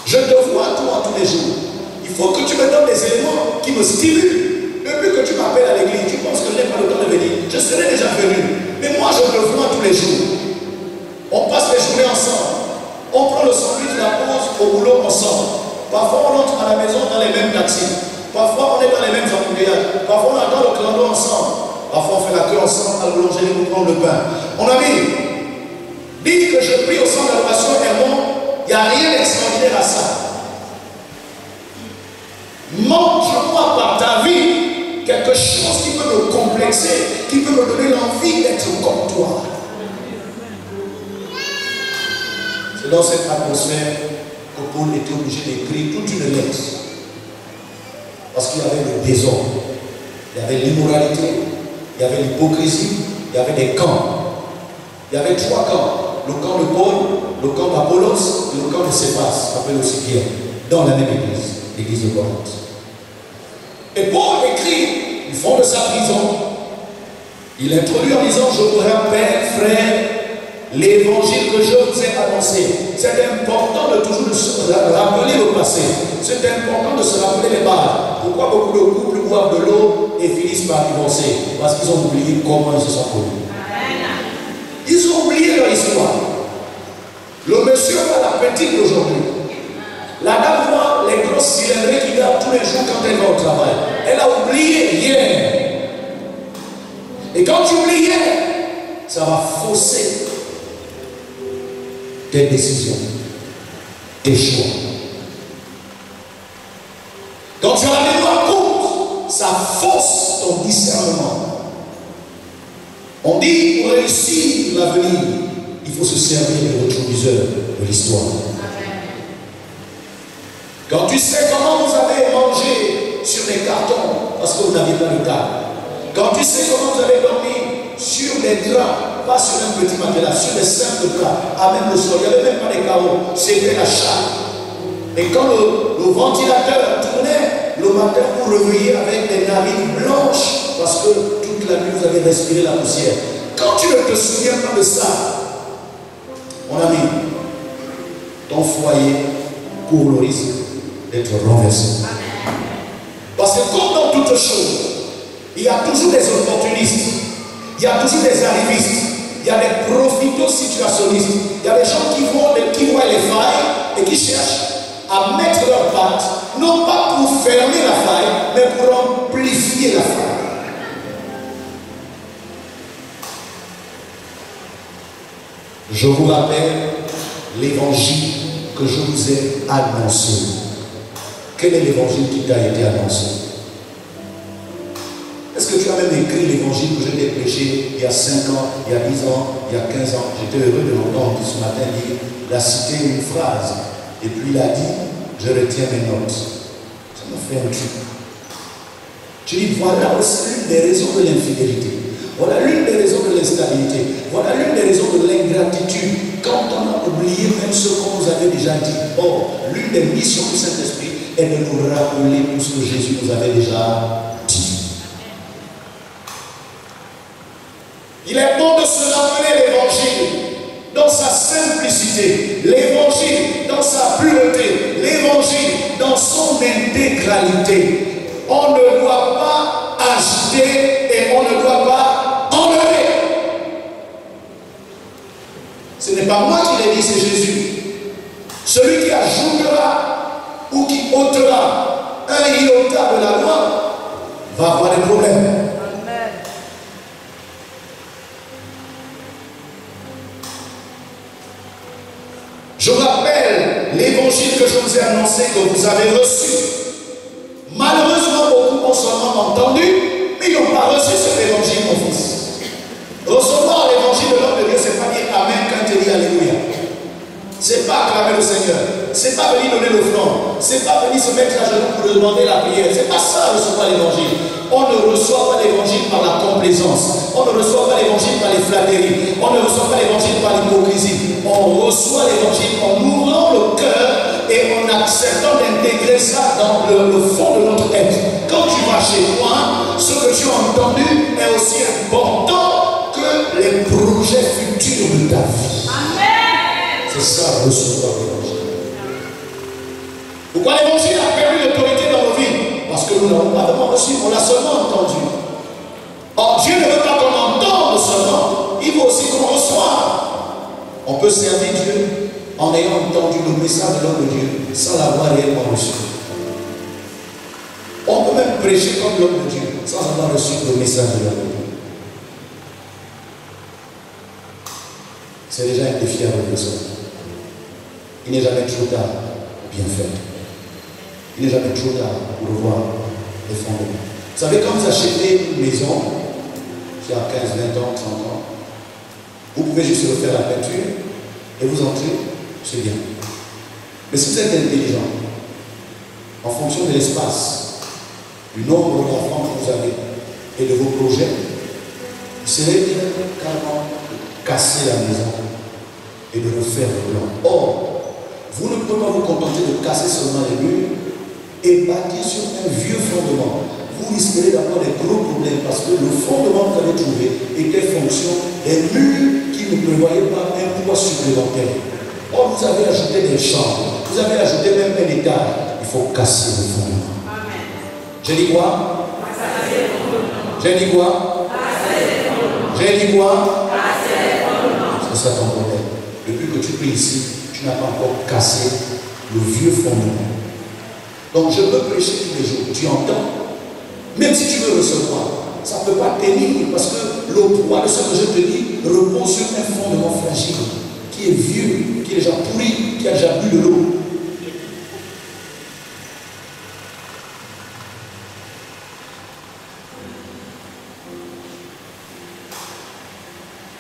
[SPEAKER 2] Je te vois toi tous les jours. Il faut que tu me donnes des éléments qui me stimulent. Depuis que tu m'appelles à l'église, tu penses que je n'ai pas le temps de venir. Je serai déjà venu. Mais moi, je te vois tous les jours. On passe les journées ensemble. On prend le sandwich, la pause au boulot ensemble. Parfois, on entre à la maison dans les mêmes taxis. Parfois, on est dans les mêmes embouteillages. Parfois, on attend le clando ensemble. Parfois, on fait la queue ensemble à la boulangerie pour prendre le pain. Mon ami, dis que je prie au centre d'adoration Hermon, il n'y a rien d'extraordinaire à ça. Montre-moi par ta vie quelque chose qui peut me complexer, qui peut me donner l'envie d'être comme toi. C'est dans cette atmosphère que Paul était obligé d'écrire toute une lettre. Parce qu'il y avait le désordre, il y avait l'immoralité, il y avait l'hypocrisie, il y avait des camps. Il y avait 3 camps. Le camp de Paul, le camp d'Apollos et le camp de Céphas, appelé aussi Pierre, dans la même église, l'église de Corinthe. Et Paul écrit du fond de sa prison. Il introduit en disant, je vous rappelle, frères, l'évangile que je vous ai annoncé. C'est important de toujours se rappeler le passé. C'est important de se rappeler les bases. Pourquoi beaucoup de couples boivent de l'eau et finissent par divorcer? Parce qu'ils ont oublié comment ils se sont connus. Ils ont oublié leur histoire. Le monsieur a la petite d'aujourd'hui. La dame voit les grosses cylindrées qu'il a tous les jours quand elle va au travail. Elle a oublié hier. Et quand tu oublies hier, ça va fausser tes décisions, tes choix. Quand tu as la mémoire courte, ça fausse ton discernement. On dit, pour réussir l'avenir, il faut se servir de rétroviseur de l'histoire. Quand tu sais comment vous avez mangé sur des cartons, parce que vous n'aviez pas de table. Quand tu sais comment vous avez dormi sur des draps, pas sur un petit matelas, sur des simples draps, à même le sol, il n'y avait même pas des carreaux, c'était la chatte. Et quand le ventilateur tournait, le matin vous réveillez avec des narines blanches, parce que toute la nuit vous avez respiré la poussière. Quand tu ne te souviens pas de ça, mon ami, ton foyer court le risque d'être renversé. Parce que comme dans toutes choses, il y a toujours des opportunistes, il y a toujours des arrivistes, il y a des profitos situationnistes, il y a des gens qui voient les failles et qui cherchent à mettre leurs pattes, non pas pour fermer la faille, mais pour amplifier la faille. Je vous rappelle l'évangile que je vous ai annoncé. Quel est l'évangile qui t'a été annoncé? Est-ce que tu as même écrit l'évangile que je t'ai prêché il y a 5 ans, il y a 10 ans, il y a 15 ans? J'étais heureux de l'entendre ce matin dire, il a cité une phrase, et puis il a dit, je retiens mes notes. Ça me fait un truc. Tu dis, voilà aussi l'une des raisons de l'infidélité. Voilà l'une des raisons de l'instabilité. Voilà l'une des raisons de l'ingratitude. Quand on a oublié même ce qu'on nous avait déjà dit. Or, l'une des missions du Saint-Esprit est de nous rappeler tout ce que Jésus nous avait déjà dit. Il est bon de se rappeler l'évangile dans sa simplicité, l'évangile dans sa pureté, l'évangile dans son intégralité. On ne doit pas agiter et on ne doit pas enlever. Ce n'est pas moi qui l'ai dit, c'est Jésus. Celui qui ajoutera ou qui ôtera un iota de la loi va avoir des problèmes. Amen. Je rappelle l'évangile que je vous ai annoncé, que vous avez reçu. Malheureusement, beaucoup ont seulement entendu, mais ils n'ont pas reçu cet évangile, mon fils. Recevoir l'évangile de l'homme de Dieu, ce n'est pas dire Amen quand tu dis Alléluia. Ce n'est pas acclamer le Seigneur. Ce n'est pas venir donner l'offrande. Ce n'est pas venir se mettre à genoux pour demander la prière. Ce n'est pas ça, recevoir l'évangile. On ne reçoit pas l'évangile par la complaisance. On ne reçoit pas l'évangile par les flatteries. On ne reçoit pas l'évangile par l'hypocrisie. On reçoit l'évangile en ouvrant le cœur et en acceptant d'intégrer ça dans le fond de notre être. Quand tu vas chez moi, ce que tu as entendu est aussi important que les projets futurs de ta vie. Amen. C'est ça, recevoir l'évangile. Pourquoi l'évangile a perdu l'autorité dans nos vies? Parce que nous n'avons pas vraiment reçu, on l'a seulement entendu. Or, Dieu ne veut pas qu'on entende seulement, il veut aussi qu'on reçoive. On peut servir Dieu en ayant entendu le message de l'homme de Dieu sans l'avoir réellement reçu. On peut même prêcher comme l'homme de Dieu sans avoir reçu le message de l'homme de Dieu. C'est déjà un défi à votre personne. Il n'est jamais trop tard pour bien faire. Il n'est jamais trop tard pour revoir les fondements. Vous savez, quand vous achetez une maison, qui a 15, 20 ans, 30 ans, vous pouvez juste refaire la peinture et vous entrez, c'est bien. Mais si vous êtes intelligent, en fonction de l'espace, du nombre d'enfants que vous avez et de vos projets, vous serez bien carrément de casser la maison et de refaire le plan. Or, vous ne pouvez pas vous contenter de casser seulement les murs et bâtir sur un vieux fondement. Vous risquerez d'avoir des gros problèmes parce que le fondement que vous avez trouvé était fonction des murs qui ne prévoyaient pas un poids supplémentaire. Or, vous avez ajouté des chambres, vous avez ajouté même un étage. Il faut casser le fondement. Amen. J'ai dit quoi? J'ai dit quoi? J'ai dit quoi? C'est ça ton problème. Depuis que tu pries ici, tu n'as pas encore cassé le vieux fondement. Donc je peux prêcher tous les jours. Tu entends? Même si tu veux recevoir, ça ne peut pas tenir parce que le poids de ce que je te dis repose sur un fondement fragile, qui est vieux, qui est déjà pourri, qui a déjà bu de l'eau.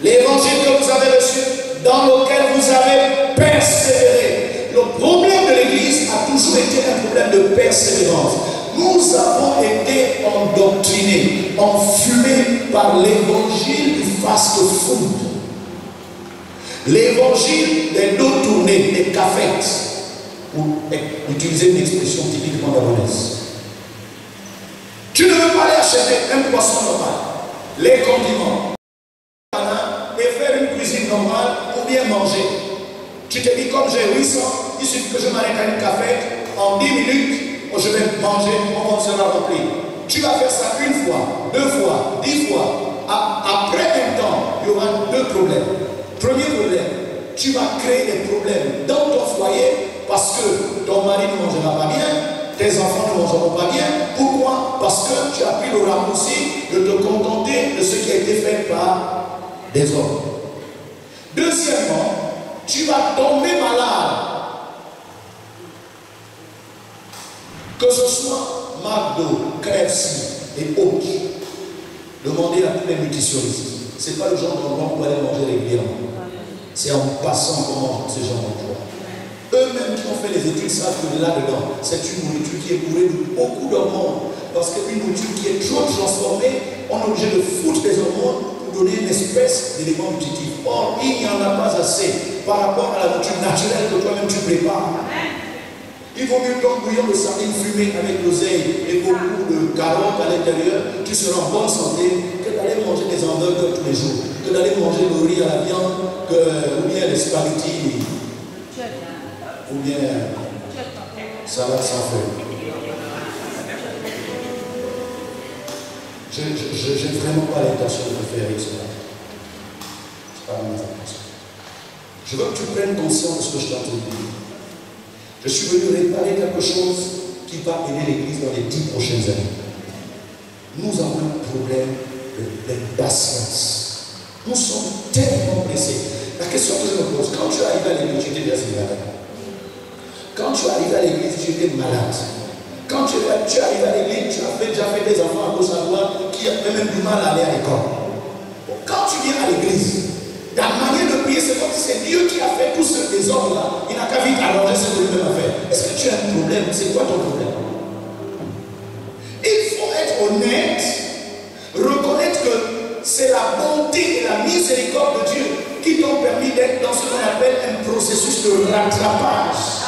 [SPEAKER 2] L'évangile que vous avez reçu, dans lequel vous avez persévéré. Le problème de l'Église a toujours été un problème de persévérance. Nous avons été endoctrinés, enfumés par l'évangile du fast-food. L'évangile des dos tournés, des cafettes, pour utiliser une expression typiquement gabonaise. Tu ne veux pas aller acheter un poisson normal, les condiments, et faire une cuisine normale ou bien manger. Tu te dis, comme j'ai 800, il suffit que je m'arrête à une cafette, en 10 minutes, je vais manger, mon ventre sera rempli. Tu vas faire ça une fois, 2 fois, 10 fois. Après un temps, il y aura 2 problèmes. Premier problème, tu vas créer des problèmes dans ton foyer parce que ton mari mangeront pas bien. Pourquoi? Parce que tu as pris le raccourci de te contenter de ce qui a été fait par des hommes. Deuxièmement, tu vas tomber malade. Que ce soit McDo, KFC et autres, demandez à tous les nutritionnistes. Ce n'est pas le genre d'endroit où aller manger régulièrement. C'est en passant qu'on mange ce genre d'endroit. Eux-mêmes qui ont fait les études savent que là-dedans, c'est une nourriture qui est bourrée de beaucoup d'hormones. Parce qu'une nourriture qui est trop transformée, on est obligé de foutre des hormones pour donner une espèce d'élément nutritif. Or, il n'y en a pas assez par rapport à la nourriture naturelle que toi-même tu prépares. Il vaut mieux qu'un bouillon de sardines fumées avec l'oseille et beaucoup de carottes à l'intérieur, tu seras en bonne santé, que d'aller manger des hamburgers tous les jours, que d'aller manger le riz à la viande, ou bien les spaghettis, ou bien salade sans feuilles. Je n'ai vraiment pas l'intention de faire avec cela. Ce n'est pas mon intention. Je veux que tu prennes conscience de ce que je t'ai dit. Je suis venu réparer quelque chose qui va aider l'Église dans les 10 prochaines années. Nous avons un problème d'impatience. Nous sommes tellement pressés. La question que je me pose, quand tu es arrivé à l'église, tu étais bien malade. Quand tu es arrivé à l'église, tu étais malade. Quand tu es arrivé à l'église, tu as déjà fait des enfants à gauche à droite qui avaient même du mal à aller à l'école. Quand tu viens à l'église, la manière de prier, c'est comme si c'est Dieu qui a fait tous ce désordre-là. Il n'a qu'à vite allonger ce que lui-même a fait. Est-ce que tu as un problème? C'est quoi ton problème? Il faut être honnête, reconnaître que c'est la bonté et la miséricorde de Dieu qui t'ont permis d'être dans ce qu'on appelle un processus de rattrapage.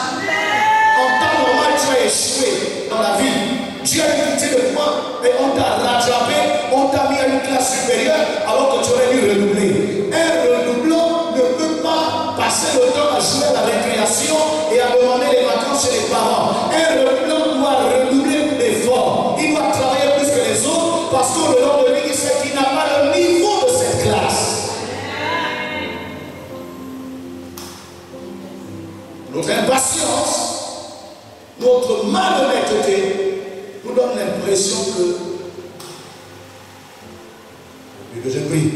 [SPEAKER 2] En temps normal, tu as échoué dans la vie. Dieu a hérité de toi, mais on t'a rattrapé, on t'a mis à une classe supérieure alors que tu aurais dû redoubler. Un redoublant ne peut pas passer le temps à jouer à la récréation et à demander les vacances chez les parents. Un redoublant doit redoubler d'efforts. Il doit travailler plus que les autres parce qu'au-delà de lui, il sait qu'il n'a pas le niveau de cette classe. Notre impatience, notre malhonnêteté nous donne l'impression que je prie,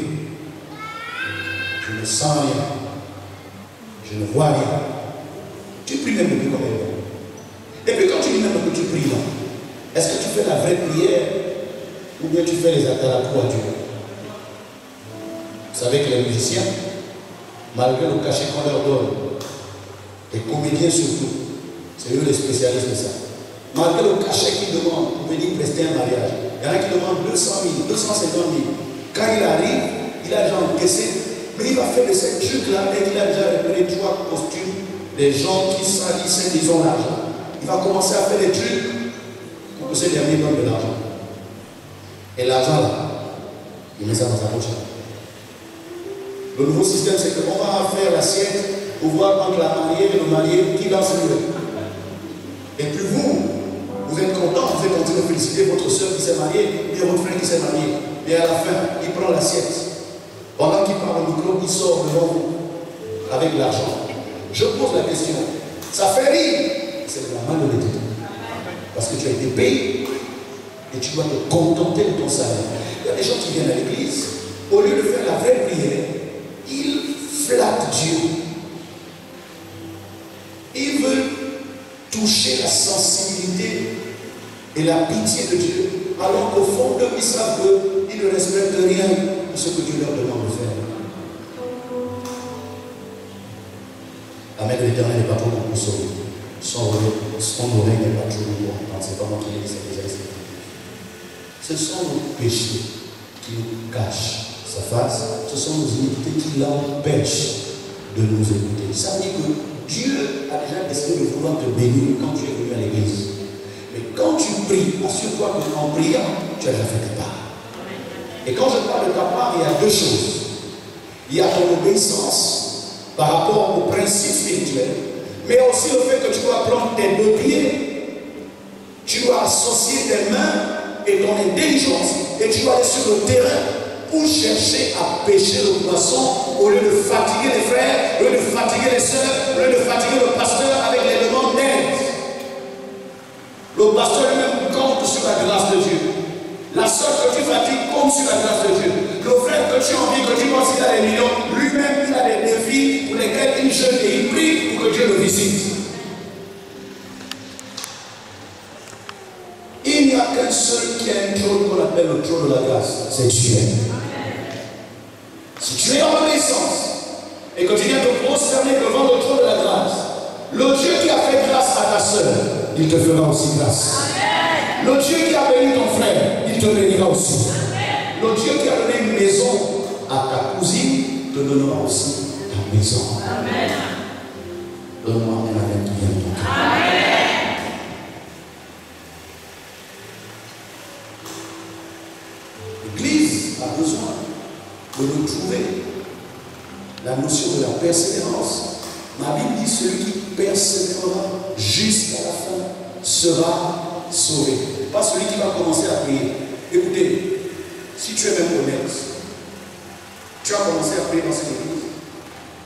[SPEAKER 2] je ne sens rien, je ne vois rien. Tu pries même depuis combien de temps? Et puis quand tu dis même que tu pries là, est-ce que tu fais la vraie prière ou bien tu fais les atalapos à Dieu? Vous savez que les musiciens, malgré le cachet qu'on leur donne, les comédiens surtout, c'est eux les spécialistes de ça. Malgré le cachet qu'ils demandent pour venir prester un mariage, il y en a qui demandent 200 000, 250 000. Quand il arrive, il a déjà encaissé, mais il va faire de ces trucs-là et il a déjà repéré 3 costumes des gens qui salissent, ils ont l'argent. Il va commencer à faire des trucs pour que ces derniers donnent de l'argent. Et l'argent là, il met ça dans sa poche. Le nouveau système, c'est qu'on va faire l'assiette pour voir entre la mariée et le marié qui danse mieux. Et puis vous êtes content, vous êtes en train de féliciter votre soeur qui s'est mariée, et votre frère qui s'est marié. Et à la fin, il prend l'assiette. Pendant qu'il parle au micro, il sort devant vous avec l'argent. Je pose la question, ça fait rire, c'est de la malhonnêteté. Parce que tu as été payé et tu dois te contenter de ton salaire. Il y a des gens qui viennent à l'église, au lieu de faire la vraie prière, ils flattent Dieu. Ils veulent toucher la sensibilité et la pitié de Dieu, alors qu'au fond d'eux, ils savent qu'ils ne respectent rien de ce que Dieu leur demande de faire. Amen, l'Éternel n'est pas trop pour sauver. Son oreille n'est pas toujours pour entendre. C'est pas moi qui l'ai dit, c'est déjà essayé. Ce sont nos péchés qui nous cachent sa face. Ce sont nos iniquités qui l'empêchent de nous écouter. Ça veut dire que Dieu a déjà décidé de vouloir te bénir quand tu es venu à l'église. Mais quand tu pries, assure-toi qu'en priant, tu as déjà fait ta part. Et quand je parle de ta part, il y a 2 choses. Il y a ton obéissance par rapport aux principes spirituels, mais aussi le fait que tu dois prendre tes 2 pieds, tu dois associer tes mains et ton intelligence, et tu dois aller sur le terrain pour chercher à pêcher le poisson au lieu de fatiguer les frères, au lieu de fatiguer les sœurs, au lieu de fatiguer le pasteur avec les demandes d'aide. Le pasteur lui-même sur la grâce de Dieu. La soeur que tu fatigues compte sur la grâce de Dieu. Le frère que tu envies, que tu penses qu'il a des millions, lui-même il a des défis pour lesquels il jeûne et il prie pour que Dieu le visite. Il n'y a qu'un seul qui a un trône qu'on appelle le trône de la grâce, c'est Dieu. Si tu es en obéissance et que tu viens te prosterner devant le trône de la grâce, le Dieu qui a fait grâce à ta soeur, il te fera aussi grâce. Le Dieu qui a béni ton frère, il te bénira aussi. Le Dieu qui a donné une maison à ta cousine, te donnera aussi ta maison. Donne-moi un amen qui vient de ton cœur. L'Église a besoin de retrouver la notion de la persévérance. Ma Bible dit celui qui persévérera jusqu'à la fin sera sauvé. Pas celui qui va commencer à prier. Écoutez, si tu es même honnête, tu as commencé à prier dans cette église.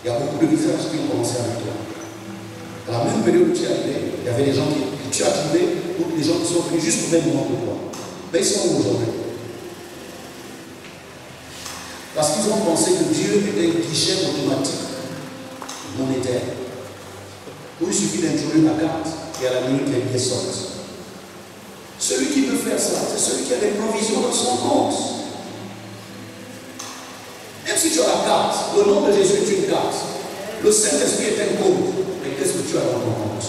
[SPEAKER 2] Il y a beaucoup de visages qui ont commencé avec toi. Dans la même période où tu es arrivé, il y avait des gens que tu as trouvé, ou des gens qui sont venus juste au même moment que toi. Mais ils sont où aujourd'hui? Parce qu'ils ont pensé que Dieu était un guichet automatique, monétaire, où il suffit d'introduire la carte et à la minute les billets sortent. Celui qui veut faire ça, c'est celui qui a des provisions dans son compte. Même si tu as la carte, le nom de Jésus est une carte. Le Saint-Esprit est un compte. Mais qu'est-ce que tu as dans ton compte?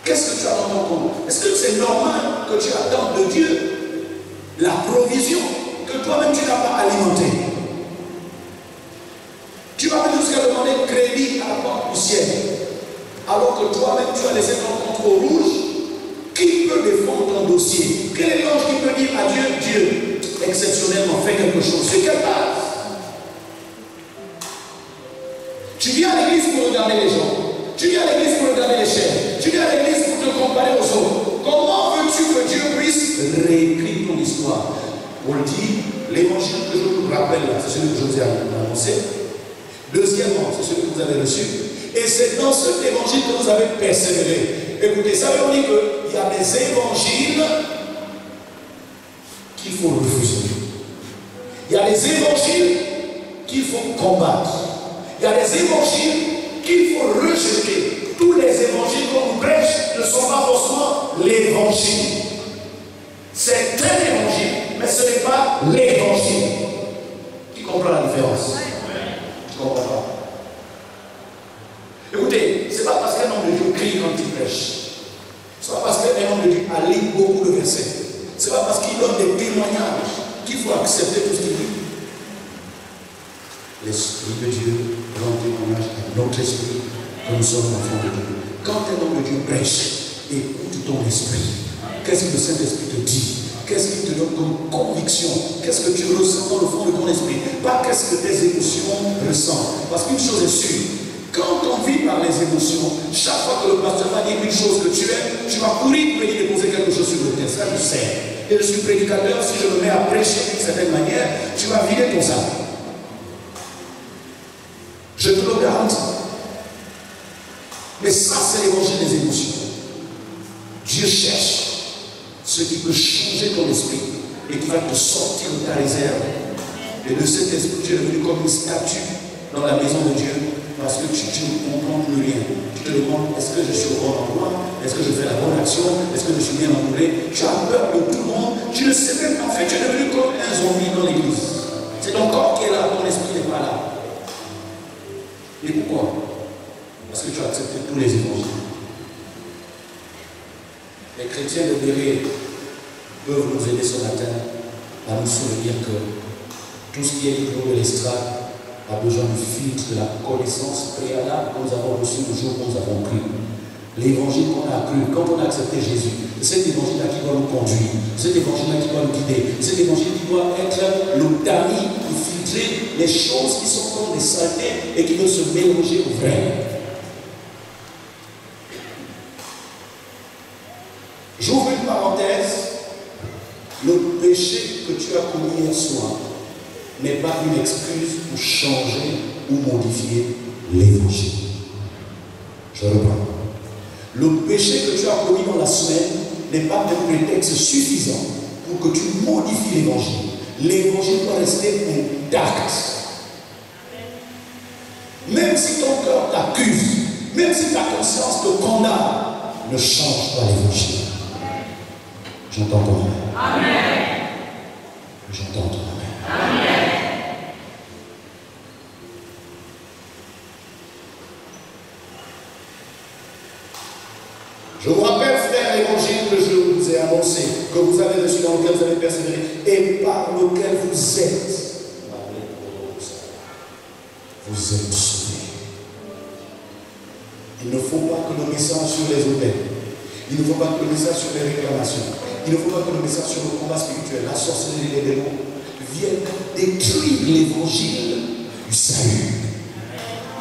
[SPEAKER 2] Qu'est-ce que tu as dans ton compte? Est-ce que c'est normal que tu attendes de Dieu la provision que toi-même tu n'as pas alimentée? Tu vas même jusqu'à demander crédit à la banque du ciel, alors que toi-même tu as laissé ton compte au rouge. Qui peut défendre ton dossier? Quel est l'ange qui peut dire à Dieu, Dieu, exceptionnellement, fais quelque chose? C'est quelle base? Tu viens à l'église pour regarder les gens. Tu viens à l'église pour regarder les chaînes. Tu viens à l'église pour te comparer aux autres. Comment veux-tu que Dieu puisse réécrire ton histoire? On le dit, l'évangile que je vous rappelle là, c'est celui que José a annoncé. Deuxièmement, c'est celui que vous avez reçu. Et c'est dans cet évangile que vous avez persévéré. Écoutez, ça veut dire qu'il y a des évangiles qu'il faut refuser. Il y a des évangiles qu'il faut combattre. Il y a des évangiles qu'il faut rejeter. Tous les évangiles qu'on nous prêche ne sont pas forcément l'évangile. C'est un évangile, mais ce n'est pas l'évangile. Tu comprends la différence? Tu comprends pas? Écoutez, ce n'est pas parce qu'un homme de Dieu crie quand il prêche. Ce n'est pas parce qu'un homme de Dieu a lu beaucoup de versets. Ce n'est pas parce qu'il donne des témoignages qu'il faut accepter tout ce qu'il dit. L'Esprit de Dieu rend témoignage à notre esprit que nous sommes enfants de Dieu. Quand un homme de Dieu prêche, écoute ton esprit. Qu'est-ce que le Saint-Esprit te dit? Qu'est-ce qu'il te donne comme conviction? Qu'est-ce que tu ressens dans le fond de ton esprit? Pas qu'est-ce que tes émotions ressentent. Parce qu'une chose est sûre, quand on vit par les émotions, chaque fois que le pasteur va dire une chose que tu aimes, tu vas courir pour lui déposer quelque chose sur le terre. Ça, je sais. Et je suis prédicateur, si je me mets à prêcher d'une certaine manière, tu vas vider ton sac. Je te le garantis. Mais ça, c'est l'évangile des émotions. Dieu cherche ce qui peut changer ton esprit et qui va te sortir de ta réserve. Et de cet esprit, tu es devenu comme une statue dans la maison de Dieu parce que tu ne comprends plus rien. Tu te demandes, est-ce que je suis au bon endroit? Est-ce que je fais la bonne action? Est-ce que je suis bien entouré? Tu as peur de tout le monde. Tu ne sais même pas. En fait, tu es devenu comme un zombie dans l'église. C'est ton corps qui est là, ton esprit n'est pas là. Et pourquoi? Parce que tu as accepté tous les évangiles. Les chrétiens libérés peuvent nous aider ce matin à nous souvenir que tout ce qui est niveau de l'estrade a besoin du filtre de la connaissance préalable que nous avons reçue le jour où nous avons cru. L'évangile qu'on a cru, quand on a accepté Jésus, c'est cet évangile-là qui doit nous conduire, c'est cet évangile-là qui doit nous guider, c'est cet évangile qui doit être le tamis pour filtrer les choses qui sont comme des saletés et qui veulent se mélanger au vrai. J'ouvre une parenthèse. Le péché que tu as commis hier soir n'est pas une excuse pour changer ou modifier l'évangile. Je reprends. Le péché que tu as commis dans la semaine n'est pas un prétexte suffisant pour que tu modifies l'évangile. L'évangile doit rester intact. Même si ton cœur t'accuse, même si ta conscience te condamne, ne change pas l'évangile. J'entends ton amen. Amen. J'entends ton amen. Amen. Je vous rappelle, frère, l'évangile que je vous ai annoncé, que vous avez reçu, dans lequel vous avez persévéré, et par lequel vous êtes. Vous êtes sauvés. Il ne faut pas que le message sur les hôtels, il ne faut pas que le message sur les réclamations, il ne faut pas que le message sur le combat spirituel, la sorcellerie, les démons, vienne détruire l'évangile du salut,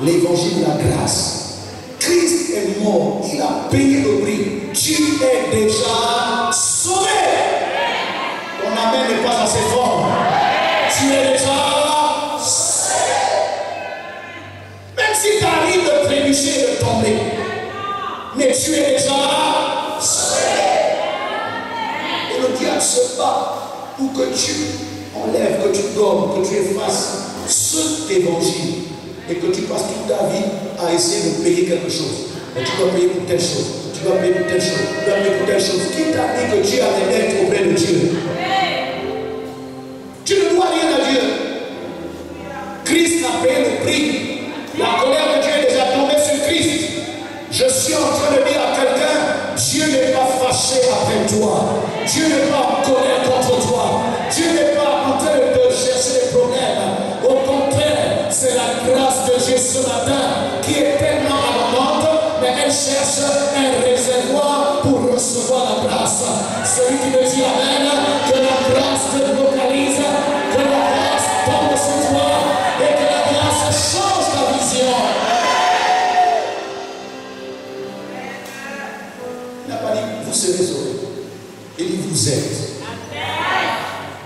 [SPEAKER 2] l'évangile de la grâce. Christ est mort, il a payé le prix. Tu es déjà sauvé. Ton amen n'est pas assez fort. Tu es déjà sauvé. Même si tu arrives de trébucher et de tomber, mais tu es déjà sauvé. Et le diable se bat pour que tu enlèves, que tu dormes, que tu effaces cet évangile. Et que tu passes toute ta vie à essayer de payer quelque chose. Et tu dois payer pour telle chose. Tu dois payer pour telle chose. Tu dois payer pour telle chose. Qui t'a dit que tu as des dettes auprès de Dieu? Tu ne dois rien à Dieu. Christ a payé le prix. La colère de Dieu est déjà tombée sur Christ. Je suis en train de dire à quelqu'un, Dieu n'est pas fâché après toi. Dieu n'est pas en colère contre toi. Dieu n'est pas en train de chercher des problèmes. Au contraire, c'est la grâce de Dieu ce matin qui est tellement abondante, mais elle cherche un réservoir pour recevoir la grâce. Celui qui me dit amen, que la grâce te localise, que la grâce tombe sur toi et que la grâce change ta vision. Il n'a pas dit vous serez sauvés. Il dit vous êtes.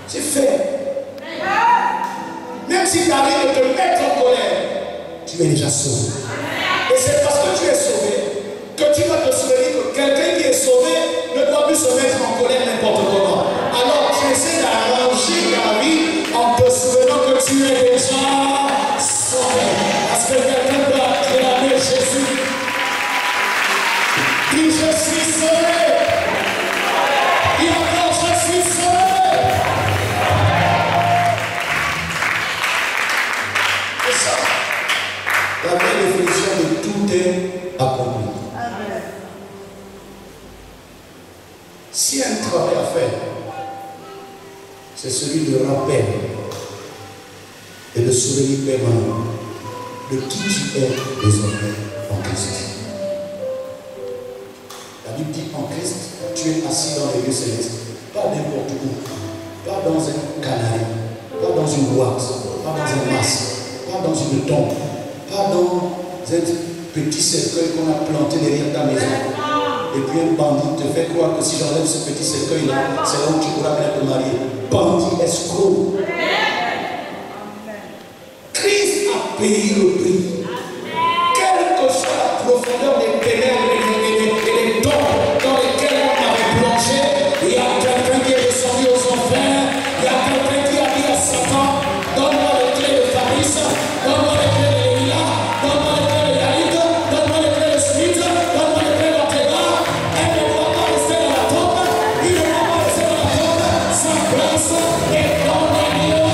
[SPEAKER 2] C'est fait. Même si tu arrives à te mettre en colère, tu es déjà sauvé. Et c'est parce que tu es sauvé que tu vas te souvenir que quelqu'un qui est sauvé ne doit plus se mettre en colère n'importe comment. Alors tu essaies d'arranger ta vie en te souvenant que tu es déjà sauvé. Parce que quelqu'un doit acclamer Jésus. Dis je suis sauvé. Dis encore je suis sauvé. La vraie définition de tout est accompli. Amen. Si un travail à faire, c'est celui de rappel et de souvenir permanent de qui tu es désormais en Christ. La Bible dit en Christ, tu es assis dans les lieux célestes, pas n'importe où, pas dans un canari, pas dans une boîte, pas dans un masque, pas dans une tombe, pas dans un petit cercueil qu'on a planté derrière ta maison. Et puis un bandit te fait croire que si j'enlève ce petit cercueil-là, c'est là où tu pourras bien te marier. Bandit, escroc. Christ a payé le prix. Quelle que soit la profondeur des ténèbres et les tombes dans lesquelles on avait plongé, il y a quelqu'un qui est descendu aux enfers, il y a quelqu'un qui a dit à Satan, donne-moi les clés de Fabrice, donne-moi les clés de Lélia, donne-moi les clés de Yaïd, donne-moi les clés de Smith, donne-moi les clés d'Ortega. Elle ne doit pas rester dans la tombe, il ne doit pas rester dans la tombe, sa place est dans les lieux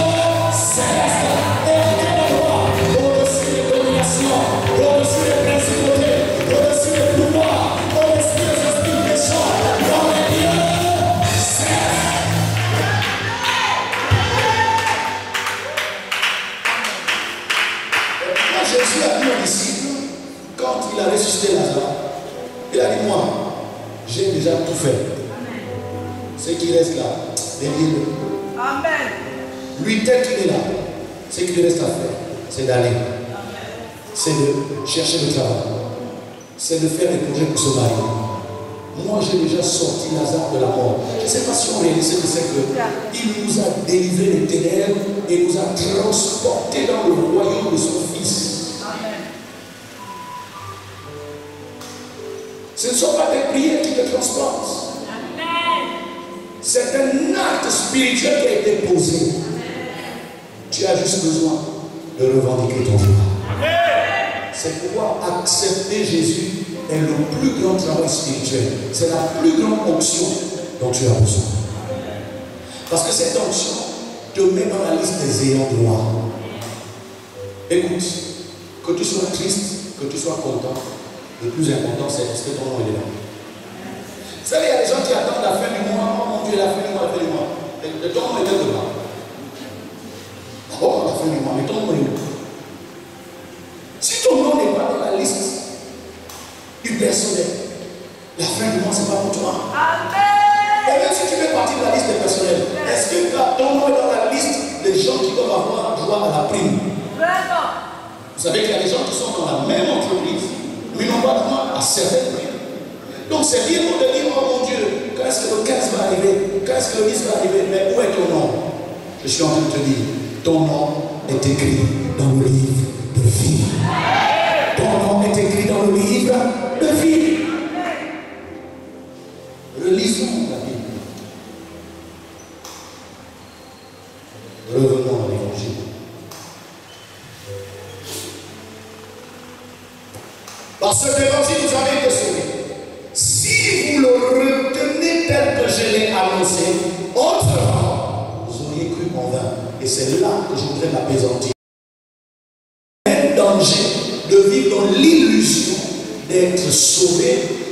[SPEAKER 2] célestes. Et quel endroit, au-dessus des dominations, au-dessus des principautés, au-dessus des pouvoirs, au-dessus des esprits méchants, dans les lieux célestes. Jésus a dit aux disciples, quand il a ressuscité Lazare, il a dit, moi, j'ai déjà tout fait. Ce qui reste là, déliez-le. Amen. Lui, tel qu'il est là, ce qu'il reste à faire, c'est d'aller. C'est de chercher le travail. C'est de faire des projets pour se marier. Moi, j'ai déjà sorti Lazare de la mort. Je ne sais pas si on réalise ce que c'est que il nous a délivré des ténèbres et nous a transportés dans le royaume de son Fils. Ce ne sont pas des prières qui te transportent. C'est un acte spirituel qui a été posé. Tu as juste besoin de revendiquer ton droit. C'est pourquoi accepter Jésus est le plus grand travail spirituel. C'est la plus grande onction dont tu as besoin. Parce que cette onction te met dans la liste des ayants droit. Écoute, que tu sois triste, que tu sois content, le plus important c'est est-ce que ton nom est là. Vous savez, il y a des gens qui attendent la fin du mois. Oh mon Dieu, la fin du mois, la fin du mois. Et ton nom est quelque part. Oh, la fin du mois, mais ton nom est où? Si ton nom n'est pas dans la liste du personnel, la fin du mois, ce n'est pas pour toi. Amen. Et même si tu fais partie de la liste des personnels, est-ce que ton nom est dans la liste des gens qui doivent avoir droit à la prime? Vraiment. Vous savez qu'il y a des gens qui sont dans la même entreprise, mais n'ont pas droit à certaines primes. Donc c'est bien pour te dire, oh mon Dieu, quand est-ce que le 15 va arriver? Quand est-ce que le 10 va arriver? Mais où est ton nom? Je suis en train de te dire, ton nom est écrit dans le livre de vie. Ton nom est écrit dans le livre de vie. Relisons la Bible. Revenons à l'évangile. Parce que l'évangile nous avait été sauvé. Si vous le retenez tel que je l'ai annoncé, autrement, vous auriez cru en vain. Et c'est là que je voudrais m'apaisantir. Un danger de vivre dans l'illusion d'être sauvé,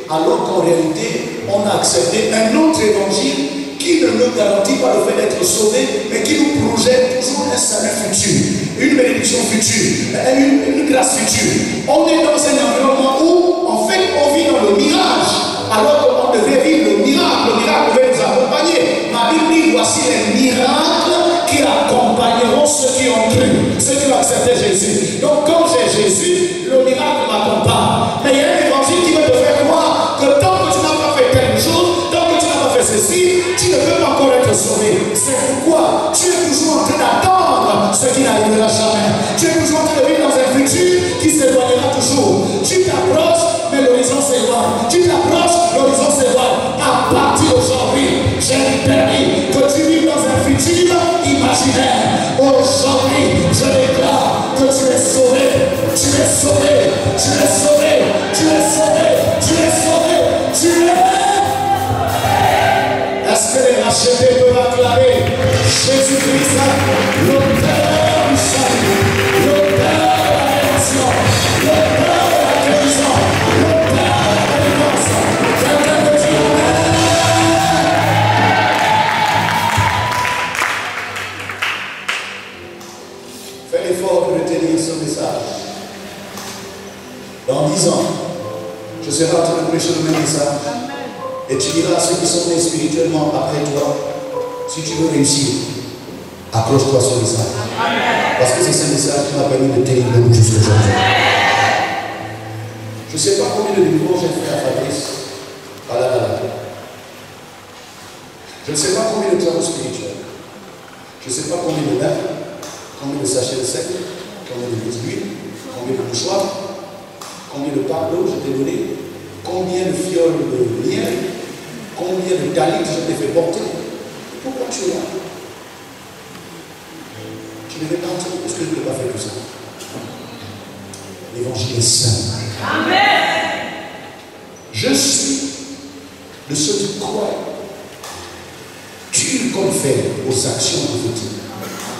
[SPEAKER 2] alors qu'en réalité, on a accepté un autre évangile qui ne nous garantit pas le fait d'être sauvé, mais qui nous projette toujours un salut futur, une bénédiction future, une grâce future. On est dans un environnement où, en fait, on vit dans le mirage, alors qu'on devait vivre le miracle devait nous accompagner. Ma Bible dit, voici les miracles qui accompagneront ceux qui ont cru, ceux qui ont accepté Jésus. Donc, quand j'ai Jésus, le miracle m'accompagne. Mais il y a un évangile qui veut te faire croire que tant que tu n'as pas fait quelque chose, tant que tu n'as pas fait ceci, tu ne peux pas encore être sauvé. C'est pourquoi tu es toujours en train d'attendre ce qui n'arrivera jamais. Tu es toujours en train de vivre dans un futur qui s'éloignera toujours. Tu t'approches, mais l'horizon s'éloigne. Tu t'approches, l'horizon s'éloigne. À partir d'aujourd'hui, j'ai permis que tu vives dans un futur imaginaire. Aujourd'hui, je déclare que tu es sauvé. Tu es sauvé. Tu es sauvé. Tu es sauvé. Tu es sauvé. Tu es. Est-ce que les rachetés peuvent acclamer Jésus-Christ, l'auteur du salut, l'auteur de la rédemption, l'auteur de la guérison, l'auteur de la délivrance? Quelqu'un me dit amen. Fais l'effort de retenir ce message. Dans 10 ans, je serai en train de prêcher le même message. Et tu diras à ceux qui sont nés spirituellement après toi, si tu veux réussir, accroche-toi sur le message. Parce que c'est ce message qui m'a permis de tenir debout jusqu'aujourd'hui. Je ne sais pas combien de livres j'ai fait à Fabrice. Je ne sais pas combien de travaux spirituels. Je ne sais pas combien de lettres, combien de sachets de sel, combien de d'huile, combien de mouchoirs, combien de packs d'eau je t'ai donné, combien de fioles de miel, combien de talis je t'ai fait porter. Pourquoi tu es là? Tu devais pas entendre parce que je ne peux pas faire tout ça. L'évangile est saint. Amen. Je suis de ceux qui croient dur comme fer aux actions prophétiques.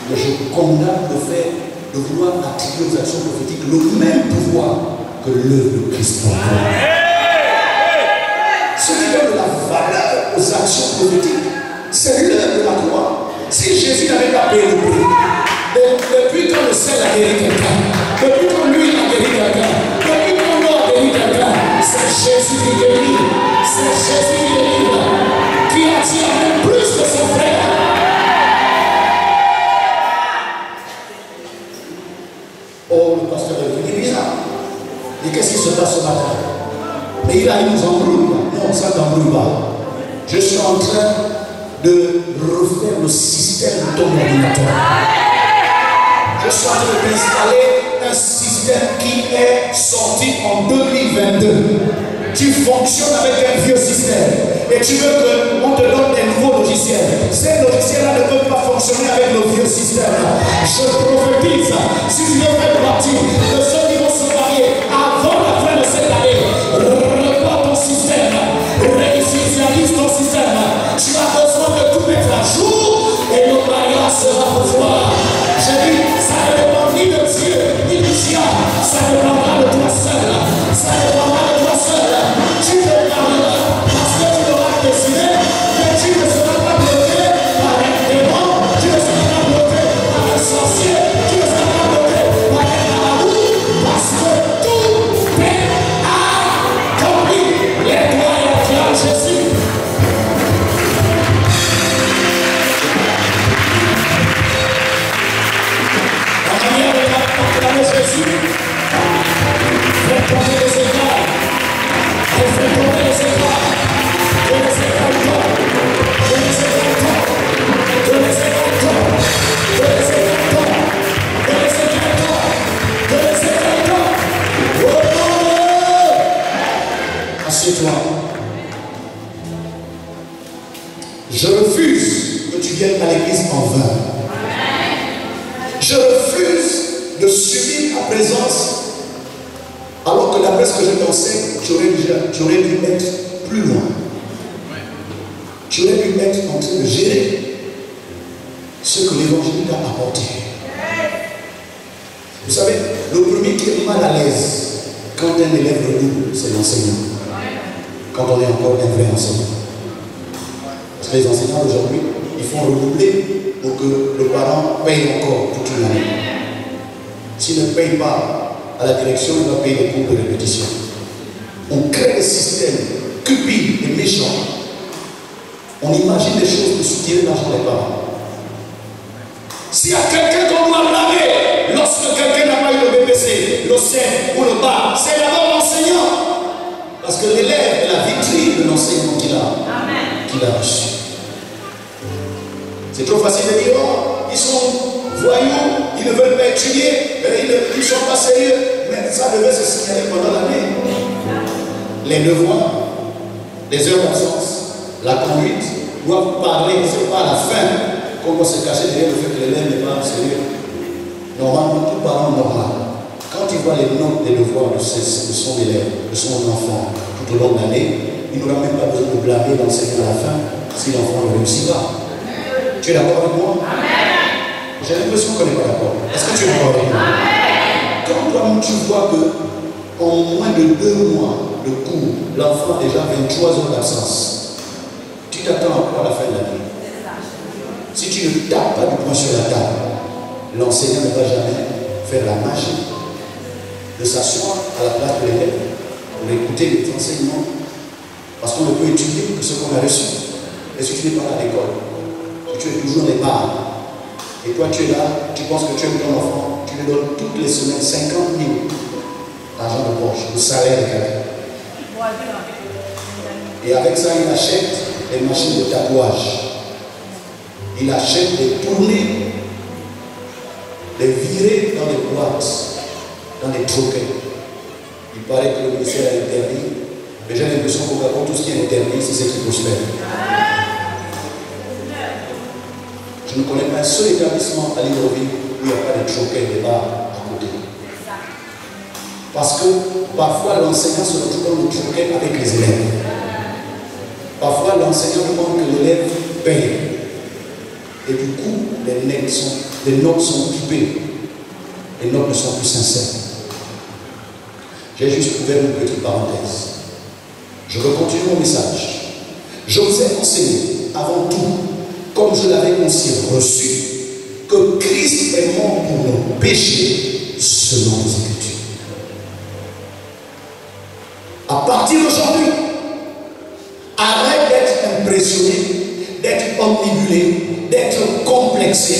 [SPEAKER 2] Mais je condamne le fait de vouloir attribuer aux actions prophétiques le même pouvoir que l'œuvre de Christ. Ce qui donne de la valeur aux actions prophétiques, c'est l'œuvre de la croix. Si Jésus n'avait pas payé le prix, depuis quand le sel a guéri quelqu'un, depuis quand l'huile a guéri quelqu'un, depuis quand l'eau a guéri quelqu'un, c'est Jésus qui guérit, c'est Jésus qui délivre, qui attire même plus que son frère. Oh, le pasteur est devenu bizarre. Et qu'est-ce qui se passe ce matin? Mais il nous embrouille. Non, ça ne t'embrouille pas. Je suis en train de refaire le système de ton ordinateur. Je suis en train d'installer un système qui est sorti en 2022. Tu fonctionnes avec un vieux système et tu veux qu'on te donne un nouveau logiciel. Ces logiciels-là ne peuvent pas fonctionner avec le vieux système. Je prophétise, si tu veux faire partie de ceux qui vont se marier avant la fin de cette année, repars ton système, réinitialise ton système. Tu as besoin de tout mettre à jour et le mariage sera pour toi. Je dis, ça ne dépend ni de Dieu, ni du diable, ça dépendra de toi seul. Ça dépendra de toi seul. Tu te marieras parce que tu l'auras décidé, mais tu ne seras pas bloqué par un démon, tu ne seras pas bloqué par un sorcier, tu ne seras pas bloqué par un marabout, parce que tout est accompli. Les toi et acclame Jésus. La manière de acclamer Jésus, faites tomber les étoiles. Et faites tomber les étoiles. Que les étoiles tombent. Que les étoiles tombent. Que les étoiles tombent. Que les étoiles tombent. Que les étoiles tombent. Que les étoiles tombent. Oh! Assieds-toi. Je refuse que tu viennes à l'église en vain. Je refuse de subir ta présence alors que d'après ce que je t'enseigne, tu aurais dû être plus loin. Tu aurais dû être en train de gérer ce que l'évangile t'a apporté. Vous savez, le premier qui est mal à l'aise quand un élève redouble, c'est l'enseignant. Quand on est encore un vrai enseignant. Parce que les enseignants aujourd'hui, ils font redoubler pour que le parent paye encore toute une année. S'il ne paye pas à la direction, il va payer les cours de répétition. On crée des systèmes cupides et méchants. On imagine des choses pour soutirer l'argent des parents. S'il y a quelqu'un qu'on doit blâmer, lorsque quelqu'un n'a pas eu le BPC, le C ou le BAC, c'est d'abord l'enseignant. Parce que l'élève est la vitrine de l'enseignement qu'il a reçu. C'est trop facile de dire, oh, ils sont voyous, ils ne veulent pas étudier, ils ne sont pas sérieux. Mais ça devait se signaler pendant l'année. Les devoirs, les heures d'absence, la conduite doivent parler, c'est pas à la fin qu'on va se cacher derrière le fait que l'élève n'est pas sérieux. Normalement, tout parent normal, quand il voit les notes des devoirs de son élève, de son enfant, tout au long de l'année, il n'aura même pas besoin de blâmer l'enseignant à la fin si l'enfant ne réussit pas. Tu es d'accord avec moi? J'ai l'impression qu'on n'est pas d'accord. Est-ce que tu es d'accord avec moi? Quand toi tu vois que en moins de 2 mois de cours, l'enfant a déjà 23 heures d'absence, tu t'attends encore à la fin de l'année. Si tu ne tapes pas du poing sur la table, l'enseignant ne va jamais faire la magie de s'asseoir à la place de l'élève pour écouter les enseignements. Parce qu'on ne peut étudier que ce qu'on a reçu. Et si tu n'es pas à l'école, tu es toujours les barres. Et toi tu es là, tu penses que tu aimes ton enfant, tu lui donnes toutes les semaines 50 000 d'argent de poche, le salaire de quelqu'un. Et avec ça, il achète des machines de tatouage. Il achète des tournées, des virées dans les boîtes, dans les troquets. Il paraît que le ministère a interdit, mais j'ai l'impression qu'au Gabon, tout ce qui est interdit, c'est ce qui prospère. Je ne connais pas un seul établissement à Libreville où il n'y a pas de troquets, des bars à côté. Parce que parfois l'enseignant se retrouve dans le troquet avec les élèves. Parfois l'enseignant demande que l'élève paye. Et du coup, les notes sont pipées. Les notes ne sont plus sincères. J'ai juste ouvert une petite parenthèse. Je veux continuer mon message. Je vous ai enseigné avant tout, comme je l'avais aussi reçu, que Christ est mort pour nos péchés selon les Écritures. À partir d'aujourd'hui, arrête d'être impressionné, d'être omnibulé, d'être complexé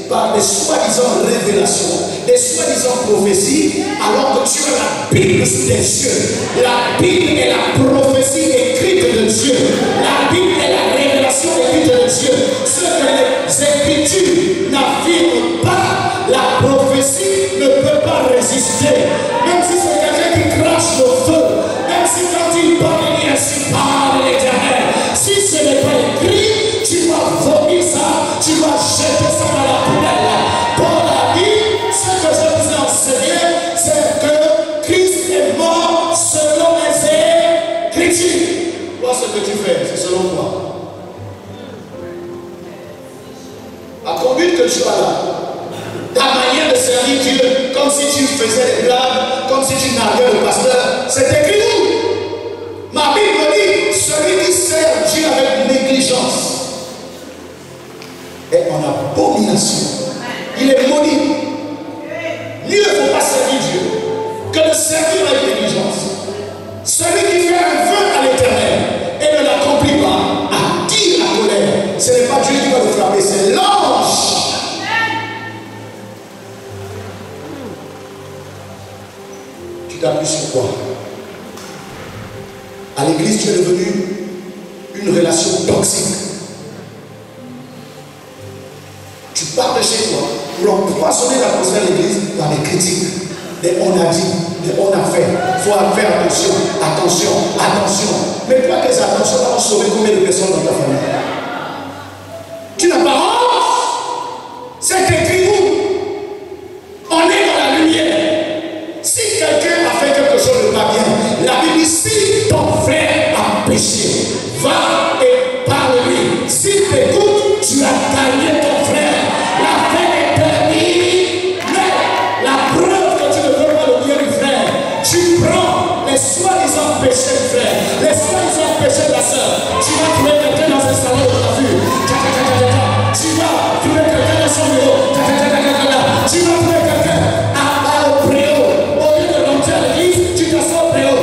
[SPEAKER 2] par des soi-disant révélations, des soi-disant prophéties, alors que tu as la Bible sous tes yeux. La Bible est la prophétie écrite de Dieu. La Bible est la révélation écrite de Dieu. Ce que les Écritures n'affirment pas, la prophétie ne peut pas résister. Même si c'est quelqu'un qui crache le feu, même si quand il jeter ça dans la poubelle. Paul a dit, ce que je vous ai enseigné, c'est que Christ est mort selon les Écritures. Toi, ce que tu fais, c'est selon toi. La conduite que tu as là, ta manière de servir Dieu, comme si tu faisais des blagues, comme si tu narguais le pasteur, c'est écrit où? Ma Bible dit, celui qui sert Dieu avec négligence est en abomination. Il est maudit. Mieux ne faut pas servir Dieu que de servir avec négligence. Celui qui fait un vœu à l'Éternel et ne l'accomplit pas, attire la colère. Ce n'est pas Dieu qui va le frapper, c'est l'ange. Tu t'appuies sur quoi? À l'église, tu es devenu une relation toxique. Tu pars de chez toi pour empoisonner l'atmosphère de l'église par des critiques. Des on a dit, des on a fait. Il faut faire attention, attention, attention. Mais toi, tes attentions vont sauver combien de personnes dans ta famille? Tu n'as pas honte. C'est écrit où? On est dans la lumière. Si quelqu'un a fait quelque chose de pas bien, la Bible dit, si ton frère a péché, va et parle-lui. Si tu écoutes, tu as gagné ton frère. La paix est permise. Mais la preuve que tu ne veux pas le bien du frère, tu prends les soi-disant péchés du frère, les soi-disant péchés de la sœur. Tu vas trouver quelqu'un dans un salon de ta vue. Tu vas trouver quelqu'un dans son bureau. Tu vas trouver quelqu'un au préau. Au lieu de rentrer à l'église, tu t'assois au préau.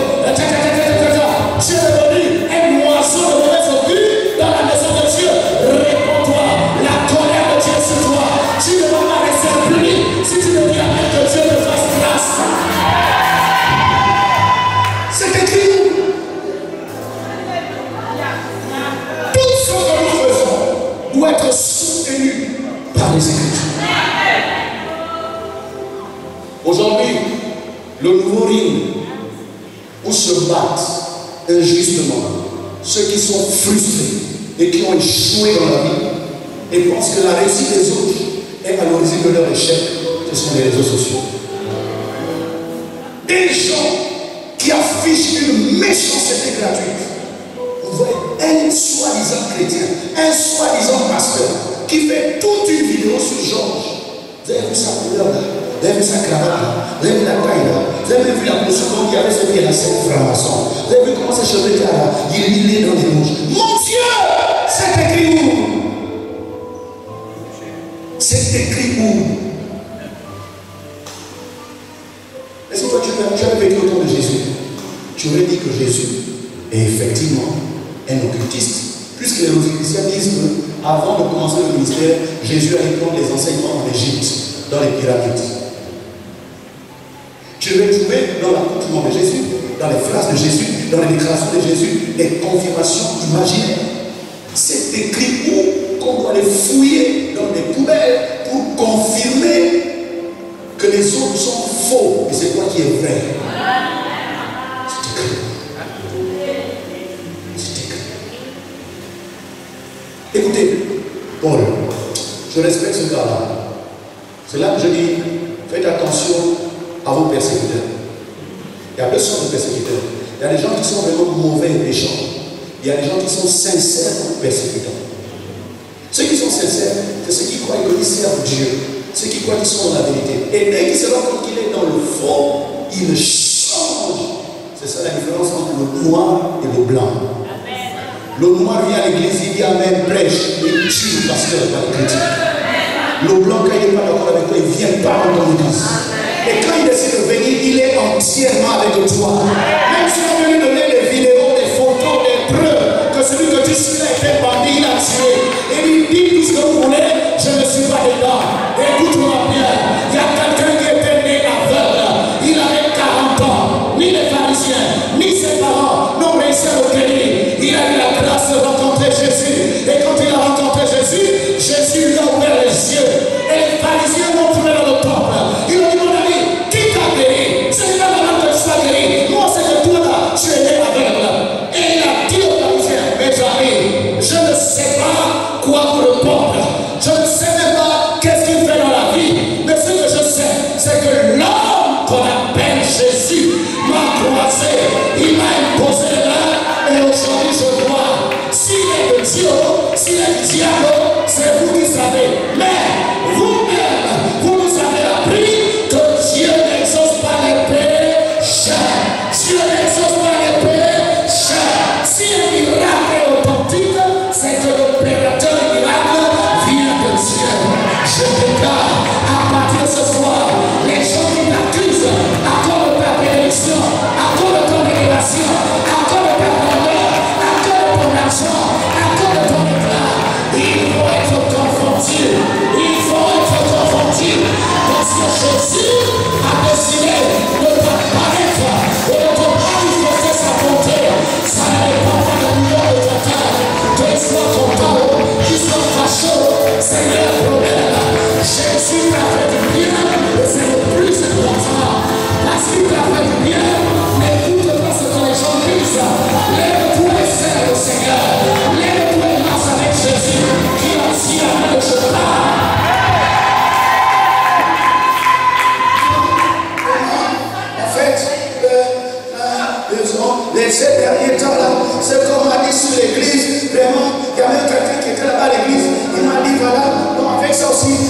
[SPEAKER 2] Tu es devenu un oiseau de mauvaise augure dans la maison de Dieu. Réponds-toi. La colère de Dieu sur toi. Tu ne vas pas rester impuni si tu ne dis jamais que Dieu te fasse grâce. C'est écrit. Tout ce que nous faisons doit être soutenu par les Écritures. Aujourd'hui, le nouveau ring où se battent injustement ceux qui sont frustrés et qui ont échoué dans la vie et pensent que la réussite des autres est à l'origine de leur échec, ce sont les réseaux sociaux. Des gens qui affichent une méchanceté gratuite. Vous voyez, un soi-disant chrétien, un soi-disant pasteur qui fait toute une vidéo sur Georges. Vous avez vu sa couleur là? Vous avez vu sa cravate là? Vous avez vu la taille là? Vous avez vu la position qui avait ce pied là? C'est un franc-maçon. Vous avez vu comment ses cheveux étaient là? Il est dans les mouches. Mon Dieu! C'est écrit où? C'est écrit où? Et si toi tu avais vécu autour de Jésus, tu aurais dit que Jésus est effectivement un occultiste. Puisque les occulticiens disent qu'avant de commencer le ministère, Jésus allait prendre les enseignements en Égypte, dans les pyramides. Tu vas trouver dans l'accoutrement de Jésus, dans les phrases de Jésus, dans les déclarations de Jésus, des confirmations imaginaires. C'est écrit où qu'on doit les fouiller dans des poubelles pour confirmer que les autres sont faux et c'est toi qui es vrai. C'est écrit. Écoutez, Paul, je respecte ce gars-là. C'est là que je dis, faites attention à vos persécuteurs. Il y a deux sortes de persécuteurs. Il y a des gens qui sont vraiment mauvais et méchants. Il y a des gens qui sont sincères ou persécutants. Ceux qui sont sincères, c'est ceux qui croient qu'ils servent Dieu. Ceux qui croient qu'ils sont dans la vérité. Et dès qu'ils se rendent compte qu'il est dans le faux, ils changent. C'est ça la différence entre le noir et le blanc. Le noir vient à l'église, il dit Amen, prêche, il tue le pasteur par le critique. Le blanc, quand il n'est pas d'accord avec toi, il vient pas dans ton église. Et quand il décide de venir, il est entièrement avec toi. Même si on veut lui donner des vidéos, des photos, des preuves que celui que tu suis là était bandit, il a tué. Et lui dit tout ce que vous voulez, je ne suis pas dedans. Écoute-moi bien, il y a quelqu'un qui était né aveugle. Il avait 40 ans. Ni les pharisiens, ni ses parents n'ont réussi à le guérir. Il a eu la grâce de rencontrer Jésus. Et quand il a rencontré Jésus, Jésus lui a ouvert les yeux. Et les pharisiens l'ont trouvé dans le temple. Ils ont dit, mon ami, qui t'a guéri? Ce n'est pas maintenant que tu sois guéri. Moi, c'est que toi là, tu es né aveugle. Et il a dit aux pharisiens, mes amis, je ne sais pas quoi vous répondre. Je ne sais même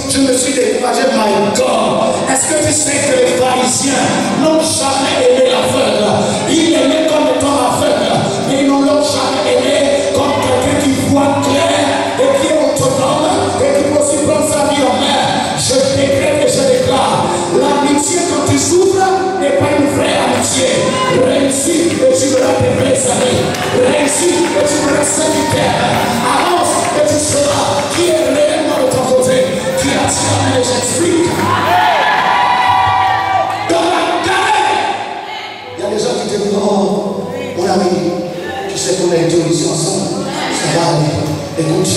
[SPEAKER 2] je me suis découragé, my God. Est-ce que tu sais que les pharisiens n'ont jamais aimé l'aveugle? Ils l'aimaient comme étant aveugle, mais ils n'ont jamais aimé comme quelqu'un qui voit clair et qui est autonome et qui peut aussi prendre sa vie en main. Je décrète et je déclare, l'amitié quand tu souffres n'est pas une vraie amitié. Réussis et tu verras tes vraies amis. Réussis et tu verras ceux qui t'aiment. Avance et tu sauras qui est réellement de ton côté, qui attire les esprits. Dans la galère, il y a des gens qui te disent, oh, mon ami, tu sais qu'on a été ici ensemble, ça va aller. Écoute,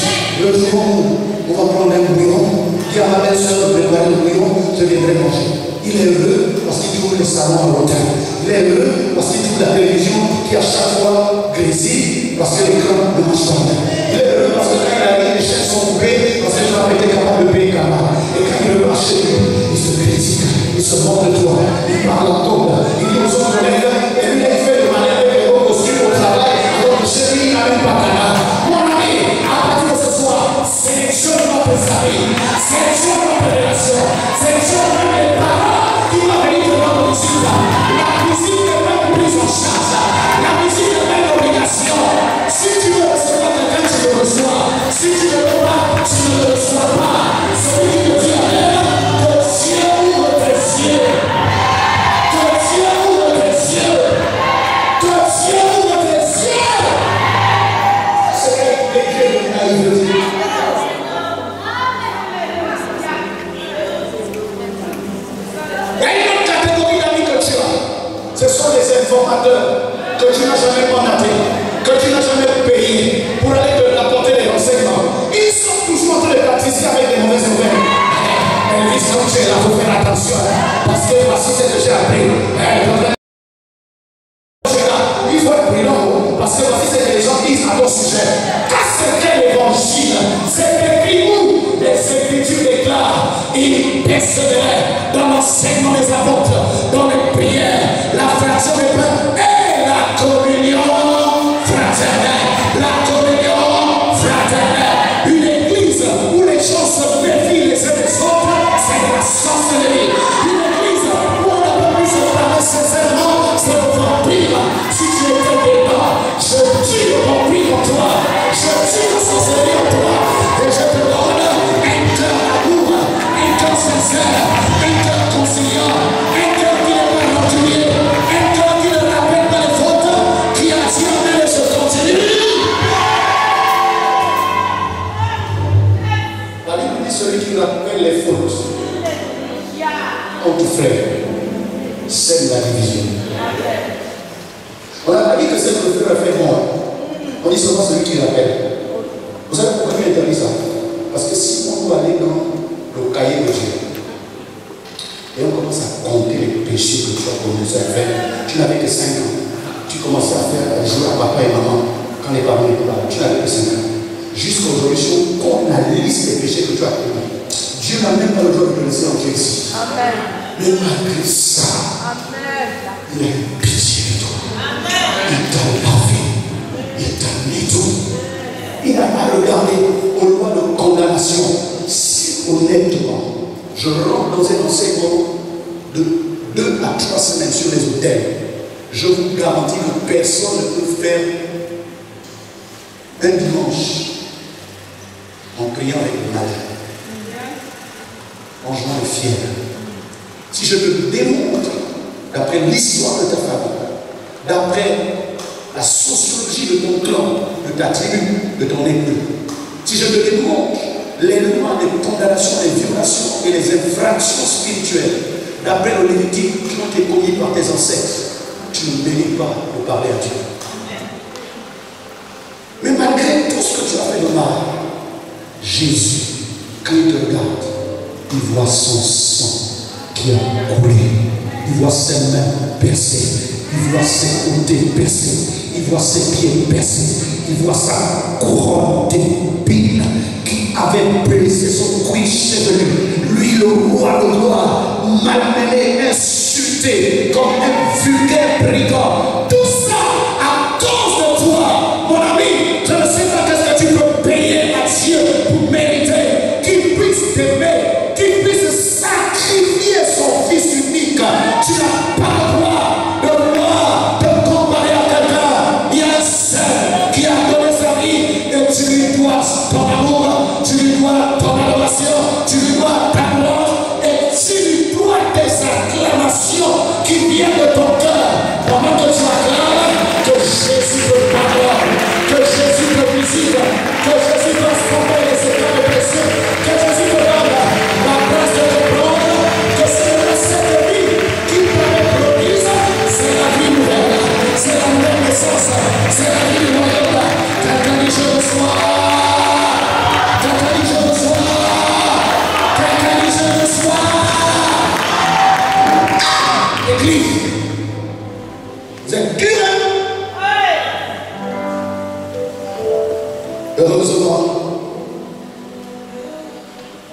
[SPEAKER 2] le jour où on va prendre un bouillon, dis à ma belle-sœur de préparer le bouillon, je viendrai manger. Il est heureux parce qu'il trouve les salons à l'hôtel. Il est heureux parce qu'il trouve la télévision qui à chaque fois grésille parce que l'écran ne marche pas. Il est heureux parce que quand il arrive, les chaînes sont coupées parce que les gens n'ont été capables de payer quand même. Et quand il veut marcher, il se critique, il se moque de toi, il parle en tombe, il dit aux autres collègues, et lui il fait de manière avec les beaux costumes au travail, alors que chez lui il n'a même pas canard. Mon ami, à partir de ce soir, sélectionne tes amis, sélectionne tes relations, sélectionne même les parents qui vont venir te rendre visite. La visite n'est pas prise en charge, la visite n'est pas une obligation. Si tu veux recevoir quelqu'un, tu le reçois. Si tu ne veux pas, tu ne le reçois pas. Celui qui te dit à l'air, que Dieu ouvre tes yeux. Que Dieu ouvre tes yeux. Que Dieu ouvre tes yeux. C'est l'écrit de la naïveté. Il y a une autre catégorie d'amis que tu as. Ce sont les informateurs que tu n'as jamais mandatés, que tu n'as jamais payés pour aller te rapporter les renseignements. Ils sont toujours en train de pratiquer avec des mauvaises nouvelles. Elvis, comme tu es là, il faut faire attention. Parce que voici ce que j'ai appris. Il faut être prudent. Parce que voici ce que les gens disent à ton sujet. Qu'est-ce qu'est l'évangile? C'est écrit où? Les Écritures déclarent. Il persévérait dans l'enseignement des apôtres, dans les prières, la fraction des pains et la communion fraternelle. La communion fraternelle. Une église où les gens se méfient les uns des autres, c'est la sorcellerie. Une église où on n'a pas pu se parler sincèrement, c'est le vampire. Si tu étais dedans, je tue le vampire en toi, je tue la sorcellerie en toi, et je te donne un cœur d'amour, un cœur sincère, un cœur conciliant, un cœur qui n'est pas rancunier, un cœur qui ne rappelle pas les fautes, qui attire même et se continue. La Bible dit celui qui rappelle les fautes contre frère, c'est la division. On n'a pas dit que c'est le frère fait moi. On dit seulement celui qui rappelle. Vous savez pourquoi Dieu interdit ça? Parce que si on doit aller dans le cahier de Dieu et on commence à compter les péchés que tu as commis à faire, tu n'avais que 5 ans. Tu commençais à faire jouer à papa et maman quand les parents étaient là. Tu n'avais que 5 ans. Jusqu'à aujourd'hui, si on compte la liste des péchés que tu as commis, Dieu n'a même pas le droit de te laisser entrer ici. Amen. Mais malgré ça, Amen. Il a eu pitié de toi. Amen. Il t'a lavé. Il t'a nettoyé. Il n'a pas regardé aux lois de condamnation. Si honnêtement, je rentre dans un enseignement de 2 à 3 semaines sur les hôtels, je vous garantis que personne ne peut faire un dimanche en priant avec le malade, en jouant le fier. Si je te démontre, d'après l'histoire de ta famille, d'après la sociologie de ton clan, de ta tribu, de ton époux, si je te démontre les lois de condamnation, les violations et les infractions spirituelles, d'après le Lévitique qui ont été commis par tes ancêtres, tu ne mérites pas de parler à Dieu. Mais malgré tout ce que tu as fait de mal, Jésus, quand il te regarde, il voit son sang qui a coulé, il voit ses mains percées, il voit ses côtés percés, il voit ses pieds percés, il voit sa couronne d'épines qui avait blessé son cuir chevelu. Lui, le roi de gloire, malmené, insulté comme un vulgaire brigand. Tout ça à cause de toi, mon ami. Je ne sais pas qu'est-ce que tu peux payer à Dieu pour mériter qu'il puisse t'aimer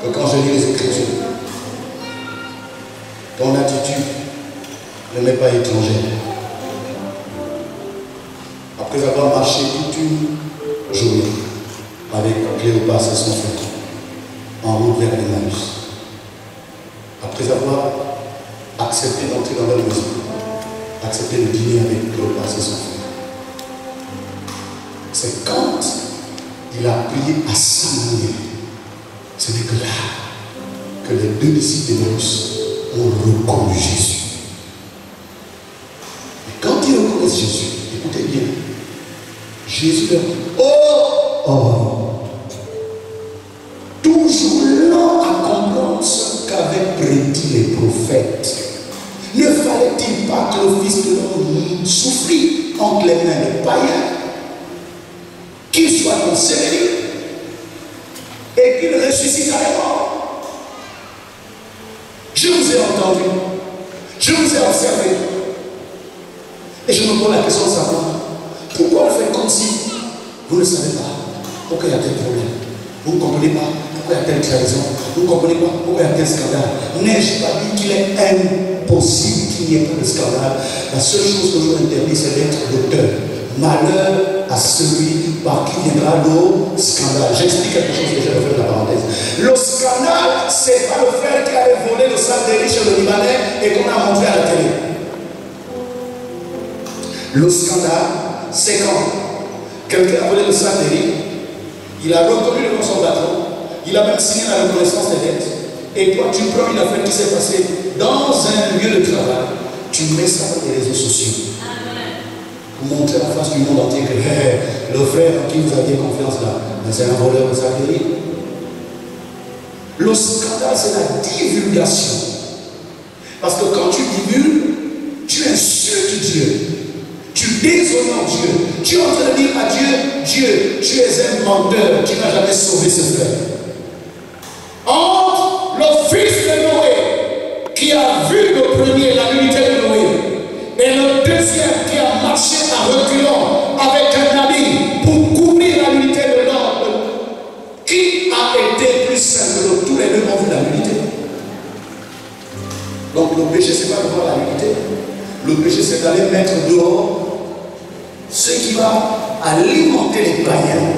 [SPEAKER 2] que quand je lis les Écritures, ton attitude ne m'est pas étrangère. Après avoir marché toute une journée avec Cléopas et son frère, en route vers Emmaüs, après avoir accepté d'entrer dans leur maison, accepté de dîner avec Cléopas et son frère, c'est quand il a prié à sa manière, ce n'est que là que les deux disciples d'Emmaüs ont reconnu Jésus. Et quand ils reconnaissent Jésus, écoutez bien, Jésus leur dit, oh, toujours lent à comprendre ce qu'avaient prédit les prophètes. Ne fallait-il pas que le Fils de l'homme souffrit entre les mains des païens, qu'il soit enseveli et qu'il ressuscite à la mort? Je vous ai entendu, je vous ai observé, et je me pose la question de savoir pourquoi on fait comme si vous ne savez pas pourquoi il y a tel problème. Vous ne comprenez pas pourquoi il y a telle trahison. Vous ne comprenez pas pourquoi il y a tel scandale. N'ai-je pas dit qu'il est impossible qu'il n'y ait pas de scandale? La seule chose que je vous interdis, c'est d'être l'auteur. Malheur à celui par qui viendra le scandale. J'explique quelque chose que je vais faire la parenthèse. Le scandale, c'est pas le frère qui avait volé le sac des riches le Libanais et qu'on a montré à la télé. Le scandale, c'est quand quelqu'un a volé le sac des riches, il a reconnu le nom de son patron, il a même signé la reconnaissance des dettes, et toi tu prends une affaire qui s'est passée dans un lieu de travail, tu mets ça sur les réseaux sociaux. Pour montrer à la face du monde entier que le frère en qui vous aviez confiance là, c'est un voleur de sac des riches. Le scandale, c'est la divulgation. Parce que quand tu divulgues, tu insultes Dieu. Tu déshonores Dieu. Tu es en train de dire à Dieu, Dieu, tu es un menteur, tu n'as jamais sauvé ce frère. Entre le fils de Noé, qui a vu le premier, la nudité de Noé, et le deuxième qui a marché à reculons avec un habit pour couvrir la nudité de l'homme, qui a été plus saint que l'autre? Tous les deux ont vu la nudité. Donc le péché, ce n'est pas de voir la nudité. Le péché, c'est d'aller mettre dehors ce qui va alimenter les païens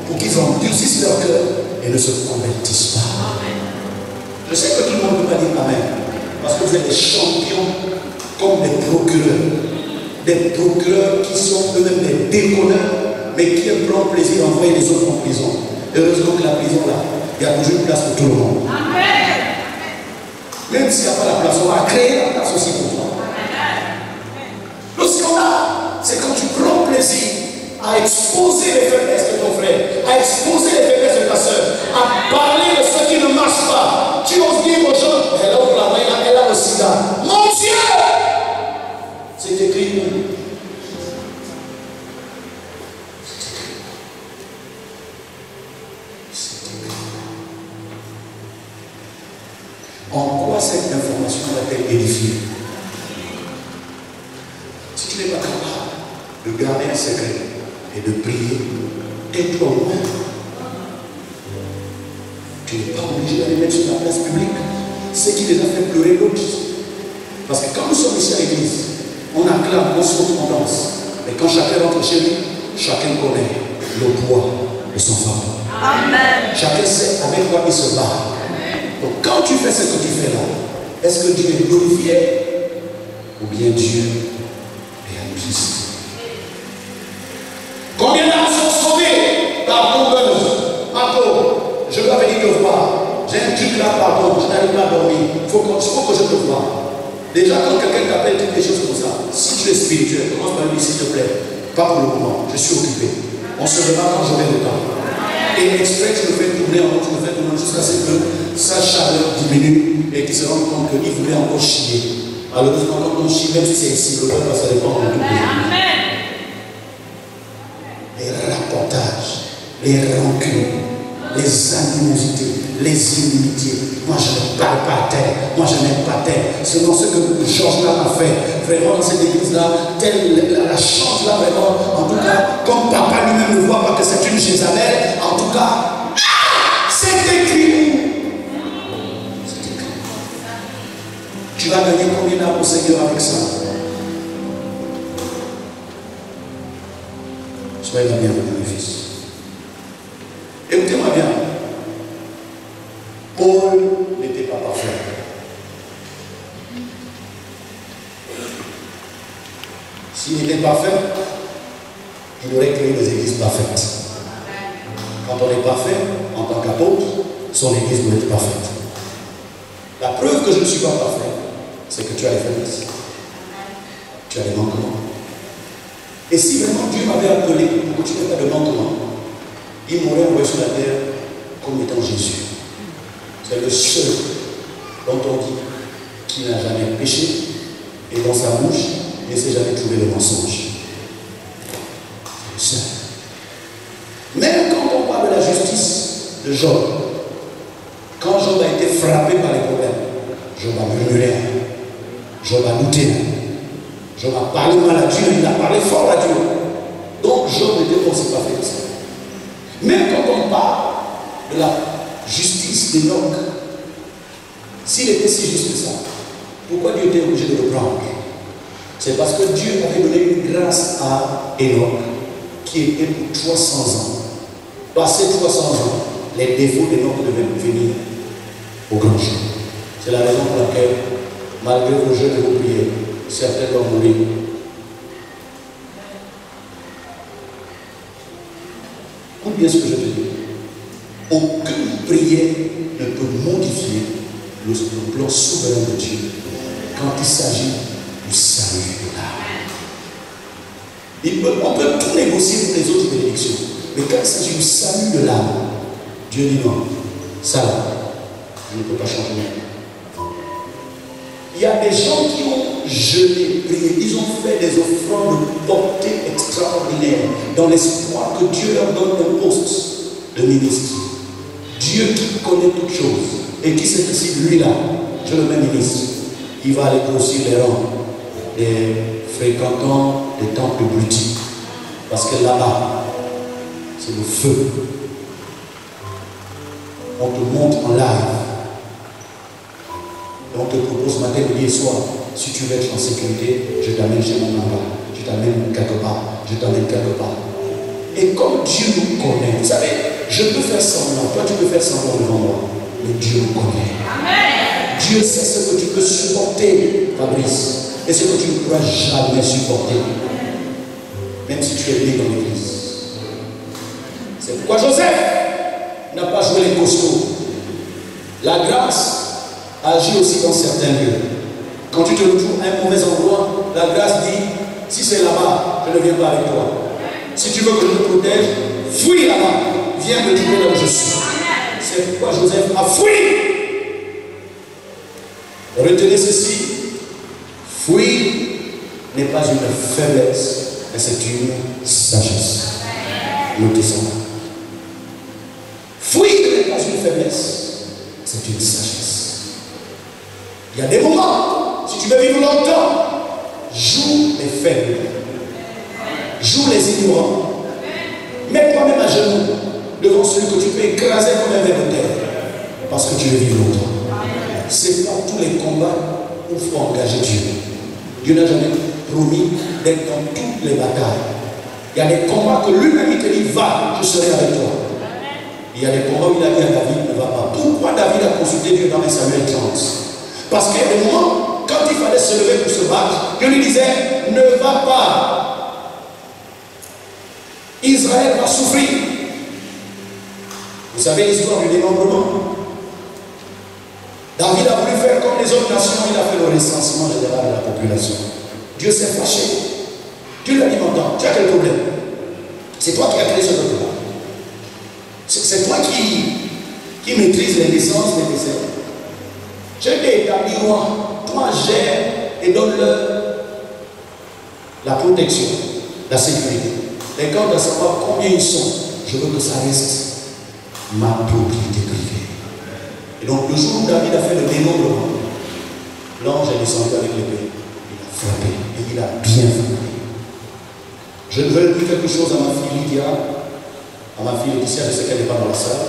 [SPEAKER 2] pour qu'ils endurcissent leur cœur et ne se convertissent pas. Je sais que tout le monde ne peut pas dire Amen, parce que vous êtes des champions comme des procureurs qui sont eux-mêmes des déconneurs, mais qui prennent plaisir à envoyer les autres en prison. Heureusement que la prison là, il y a toujours une place pour tout le monde. Même s'il n'y a pas la place, on va créer la place aussi pour toi. Le scandale, c'est quand tu prends plaisir à exposer les faiblesses de ton frère, à exposer les faiblesses de ta soeur, à parler de ce qui ne marche pas. Tu oses dire aux gens, elle ouvre la main, elle a le sida. Mon Dieu! C'est écrit. En quoi cette information va-t-elle édifier? Si tu n'es pas capable de garder un secret et de prier, tais-toi au moins. Tu n'es pas obligé d'aller mettre sur la place publique ce qui les a fait pleurer l'autre. Parce que quand nous sommes ici à l'église, on acclame, on saute, on danse. Mais quand chacun rentre chez lui, chacun connaît le poids de son fardeau. Amen. Chacun sait avec quoi il se bat. Donc quand tu fais ce que tu fais là, est-ce que Dieu est glorifié ou bien Dieu est injuste? Combien d'âmes sont sauvées par tombeuse? Marco, je dois venir te voir. J'ai un truc là, pardon, je n'arrive pas à dormir. Il faut que je te voie. Déjà, quand quelqu'un t'appelle, tu fais des choses comme ça. Si tu es spirituel, commence par lui, s'il te plaît. Pas pour le moment, je suis occupé. On se verra quand j'aurai le temps. Et exprès, tu me fais tourner en haut, tu me fais tourner jusqu'à ce que sa chaleur diminue et qu'il se rende compte qu'il voulait encore chier. Malheureusement, quand on chie, même si c'est ici, le temps va se répandre en tout pays. Les rapportages, les rancunes, les animosités, les inimitiés. Moi, je ne parle pas à terre. Moi, je n'aime pas terre. Selon ce que Georges là a fait, vraiment dans cette église-là, la chance là, vraiment, en tout cas, comme papa lui-même ne voit pas que c'est une Jézabel, en tout cas, c'est écrit. vas gagner combien d'âmes au Seigneur avec ça? Soyez la bienvenue, mes fils. Écoutez-moi bien. Paul n'était pas parfait. S'il était parfait, il aurait créé des églises parfaites. Quand on est parfait, en tant qu'apôtre, son église doit être parfaite. La preuve que je ne suis pas parfait, c'est que tu as les faiblesses. Tu as des manquements. Et si vraiment Dieu m'avait appelé pour que tu n'aies pas de manquements, il m'aurait envoyé sur la terre comme étant Jésus. C'est le seul dont on dit qu'il n'a jamais péché et dans sa bouche, il ne s'est jamais trouvé le mensonge. C'est le seul. Même quand on parle de la justice de Job, quand Job a été frappé par les problèmes, Job a murmuré, Job a douté, Job a parlé mal à Dieu, il a parlé fort à Dieu. Donc Job n'était pas aussi parfait que ça. Même quand on parle de la justice d'Enoch, s'il était si juste que ça, pourquoi Dieu était obligé de le prendre? C'est parce que Dieu avait donné une grâce à Enoch qui était pour 300 ans. Passé 300 ans, les défauts d'Enoch devaient venir au grand jour. C'est la raison pour laquelle, malgré vos jeux et vos prières, certains doivent mourir. Écoute bien ce que je te dis. Aucune prière ne peut modifier le plan souverain de Dieu quand il s'agit du salut de l'âme. On peut tout négocier pour les autres bénédictions, mais quand il s'agit du salut de l'âme, Dieu dit non, ça, je ne peux pas changer. Il y a des gens qui ont jeûné, prié, ils ont fait des offrandes de portée extraordinaire dans l'espoir que Dieu leur donne un poste de ministre. Dieu qui connaît toutes choses et qui sait que si lui-là, je le mets ministre, il va aller grossir les rangs des fréquentants des temples boutiques. Parce que là-bas, c'est le feu. On te montre en live. Et on te propose matin, midi et soir, si tu veux être en sécurité, je t'amène chez mon papa, je t'amène quelque part, je t'amène quelque part. Et comme Dieu nous connaît, vous savez, je peux faire semblant, toi tu peux faire semblant devant moi, mais Dieu nous connaît. Amen. Dieu sait ce que tu peux supporter, Fabrice, et ce que tu ne pourras jamais supporter, même si tu es né dans l'église. C'est pourquoi Joseph n'a pas joué les costauds. La grâce agit aussi dans certains lieux. Quand tu te retrouves à un mauvais endroit, la grâce dit, si c'est là-bas, je ne viens pas avec toi. Si tu veux que je te protège, fuis là-bas, viens me trouver là où je suis. C'est pourquoi Joseph a fui. Retenez ceci, fuir n'est pas une faiblesse, mais c'est une sagesse. Notez ça. Fuir n'est pas une faiblesse, c'est une sagesse. Il y a des moments, si tu veux vivre longtemps, joue les faibles, joue les ignorants, mets toi-même à genoux devant celui que tu peux écraser comme un ver de terre, parce que tu veux vivre longtemps. C'est pas tous les combats où il faut engager Dieu. Dieu n'a jamais promis d'être dans toutes les batailles. Il y a des combats que lui-même il te dit, va, je serai avec toi. Il y a des combats où il a dit à David, ne va pas. Pourquoi David a consulté Dieu dans les Samuel 30? Parce qu'il y a des moments, quand il fallait se lever pour se battre, Dieu lui disait, ne va pas. Israël va souffrir. Vous savez l'histoire du démembrement. David a voulu faire comme les autres nations, il a fait le recensement général de la population. Dieu s'est fâché. Dieu lui a dit, maintenant, tu as quel problème? C'est toi qui as créé ce peuple-là. C'est toi qui maîtrise les naissances des décès. Je t'ai établi roi, toi gère et donne-leur la protection, la sécurité. Les gars doivent savoir combien ils sont. Je veux que ça reste ma propriété privée. Et donc le jour où David a fait le dénombrement, l'ange est descendu avec l'épée. Il a frappé et il a bien frappé. Je veux dire quelque chose à ma fille Lydia, à ma fille Laetitia, je sais qu'elle n'est pas dans la salle.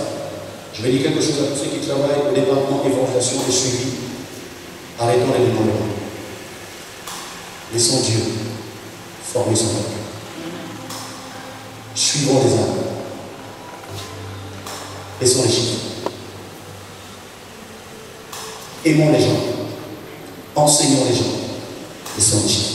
[SPEAKER 2] Je vais dire quelque chose à tous ceux qui travaillent au département d'évangélisation et suivi. Arrêtons les dénombrements. Laissons Dieu former son peuple. Suivons les âmes. Laissons les chiffres. Aimons les gens. Enseignons les gens. Laissons les chiffres.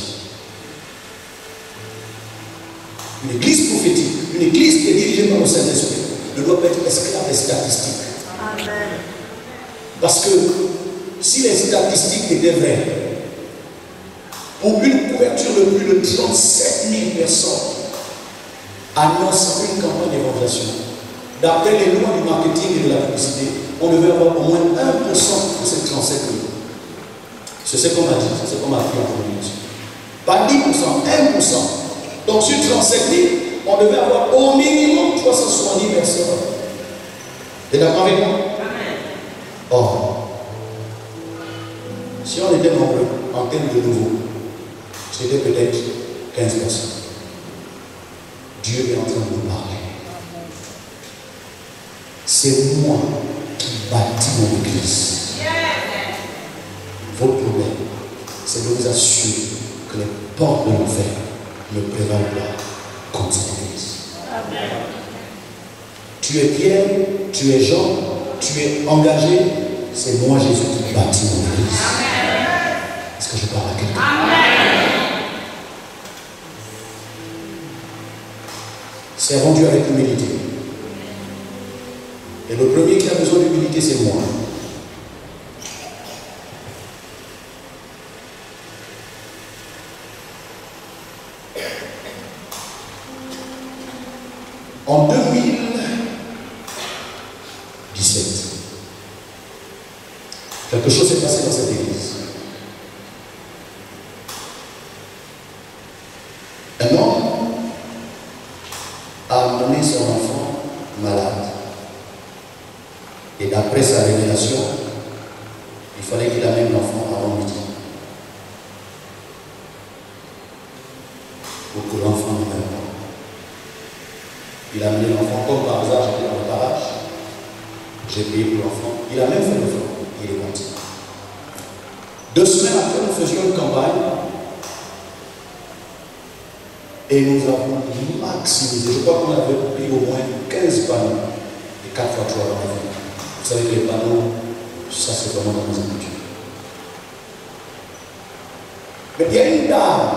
[SPEAKER 2] Une église prophétique, une église qui est dirigée par le Saint-Esprit, ne doit pas être esclave des statistiques.
[SPEAKER 3] Amen.
[SPEAKER 2] Parce que si les statistiques étaient vraies, pour une couverture de plus de 37 000 personnes, annonce une campagne d'évangélisation. D'après les lois du marketing et de la publicité, on devait avoir au moins 1% de ces 37 000. C'est ce qu'on m'a dit, c'est ce qu'on m'a appris en communication. Pas 10%, 1%. Donc sur 37 000, on devait avoir au minimum 370 personnes. Vous êtes d'accord avec moi? Or, si on était nombreux en termes de nouveaux, c'était peut-être 15 personnes. Dieu est en train de nous parler. C'est moi qui bâtis mon église. Votre problème, c'est de vous assurer que les portes de l'enfer ne prévalent pas contre cette église. Tu es Pierre, tu es Jean, tu es engagé, c'est moi Jésus qui bâtis mon église. Est-ce que je parle à quelqu'un? Servons Dieu avec humilité. Et le premier qui a besoin d'humilité, c'est moi. En 2017, quelque chose s'est passé dans cette église. Un homme a amené son enfant malade. Et d'après sa révélation, il fallait qu'il amène l'enfant avant midi. Pour que l'enfant ne meure pas. Il a amené l'enfant, comme par hasard, j'étais dans le barrage. J'ai payé pour l'enfant. Il a même fait le fond. Il est parti. 2 semaines après, nous faisions une campagne. Et nous avons maximisé. Je crois qu'on avait pris au moins 15 panneaux. Et 4 fois 3 dans la vie. Vous savez que les panneaux, ça c'est vraiment dans nos habitudes. Mais il y a une dame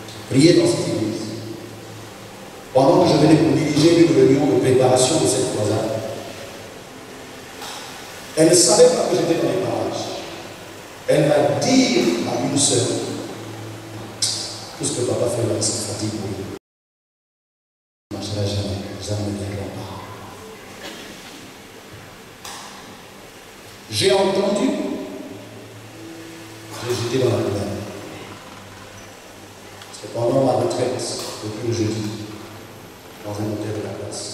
[SPEAKER 2] qui priait dans cette église. Pendant que je venais pour diriger une réunion de préparation de cette croisade, elle ne savait pas que j'étais dans les parages. Elle va dire à une sœur, tout ce que papa fait là, c'est fatigue pour lui. Je ne marcherai jamais, jamais ne viendront pas. J'ai entendu, j'ai jeté dans la poubelle. C'est pendant ma retraite, depuis le jeudi, dans un hôtel de la place,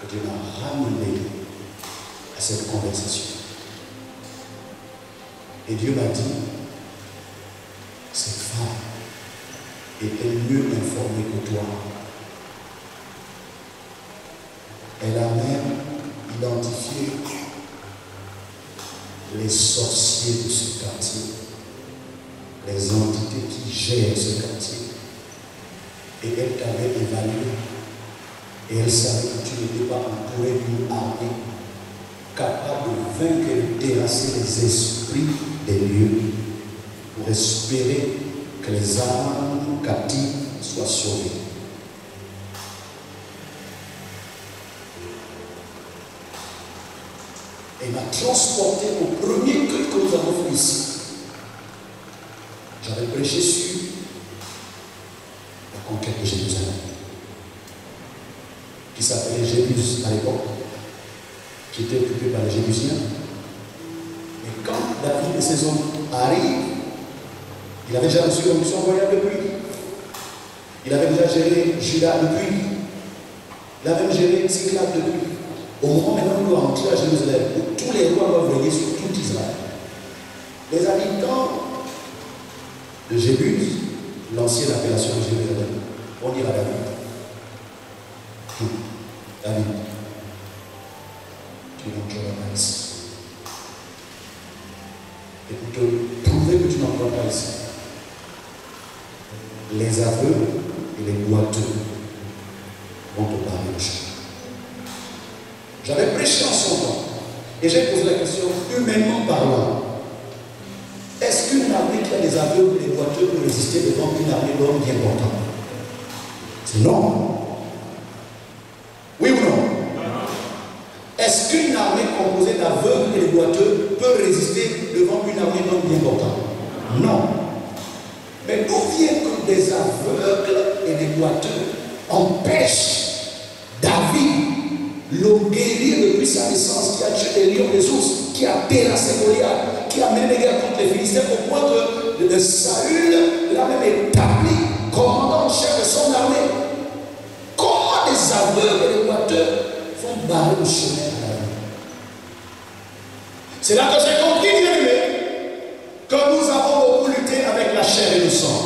[SPEAKER 2] que Dieu m'a ramené à cette conversation. Et Dieu m'a dit, cette femme était mieux informée que toi. Elle a même identifié les sorciers de ce quartier, les entités qui gèrent ce quartier. Et elle t'avait évalué. Et elle savait que tu n'étais pas entouré d'une armée capable de vaincre et de terrasser les esprits des lieux pour espérer que les âmes captives soient sauvées. Et m'a transporté au premier culte que nous avons fait ici. J'avais prêché sur la conquête de Jérusalem, qui s'appelait Jébus à l'époque, qui était occupé par les Jébusiens. Et quand David et ses hommes arrivent, il avait déjà reçu l'onction royale depuis. Il avait déjà géré Juda depuis. Il avait même géré Tsiklag depuis. Au moment maintenant où il doit entrer à Jérusalem, où tous les rois doivent veiller sur tout Israël, les habitants de Jébus, l'ancienne appellation de Jérusalem, vont dire à David, David, tu n'entreras pas ici. et pour te prouver que tu n'en crois pas ici. Les aveux et les boiteux vont te barrer le chemin. J'avais prêché en son temps et j'ai posé la question, humainement parlant, est-ce qu'une armée qui a des aveugles et des boiteux peut résister devant une armée d'hommes bien portants? C'est non. Oui ou non? Est-ce qu'une armée composée d'aveugles et de boiteux peut résister devant une armée d'hommes bien portants? Non. Mais d'où vient que des aveugles et des boiteux empêchent David, l'homme guerrier depuis sa naissance, qui a tué les lions des ours, qui a terrassé Goliath, qui a mené les guerres contre les Philistins, au point que Saül l'a même établi commandant en chef de son armée? Comment des aveugles et des boiteux font barrer le chemin à la vie? C'est là que j'ai compris, bien-aimé, que nous avons beaucoup lutté avec la chair et le sang.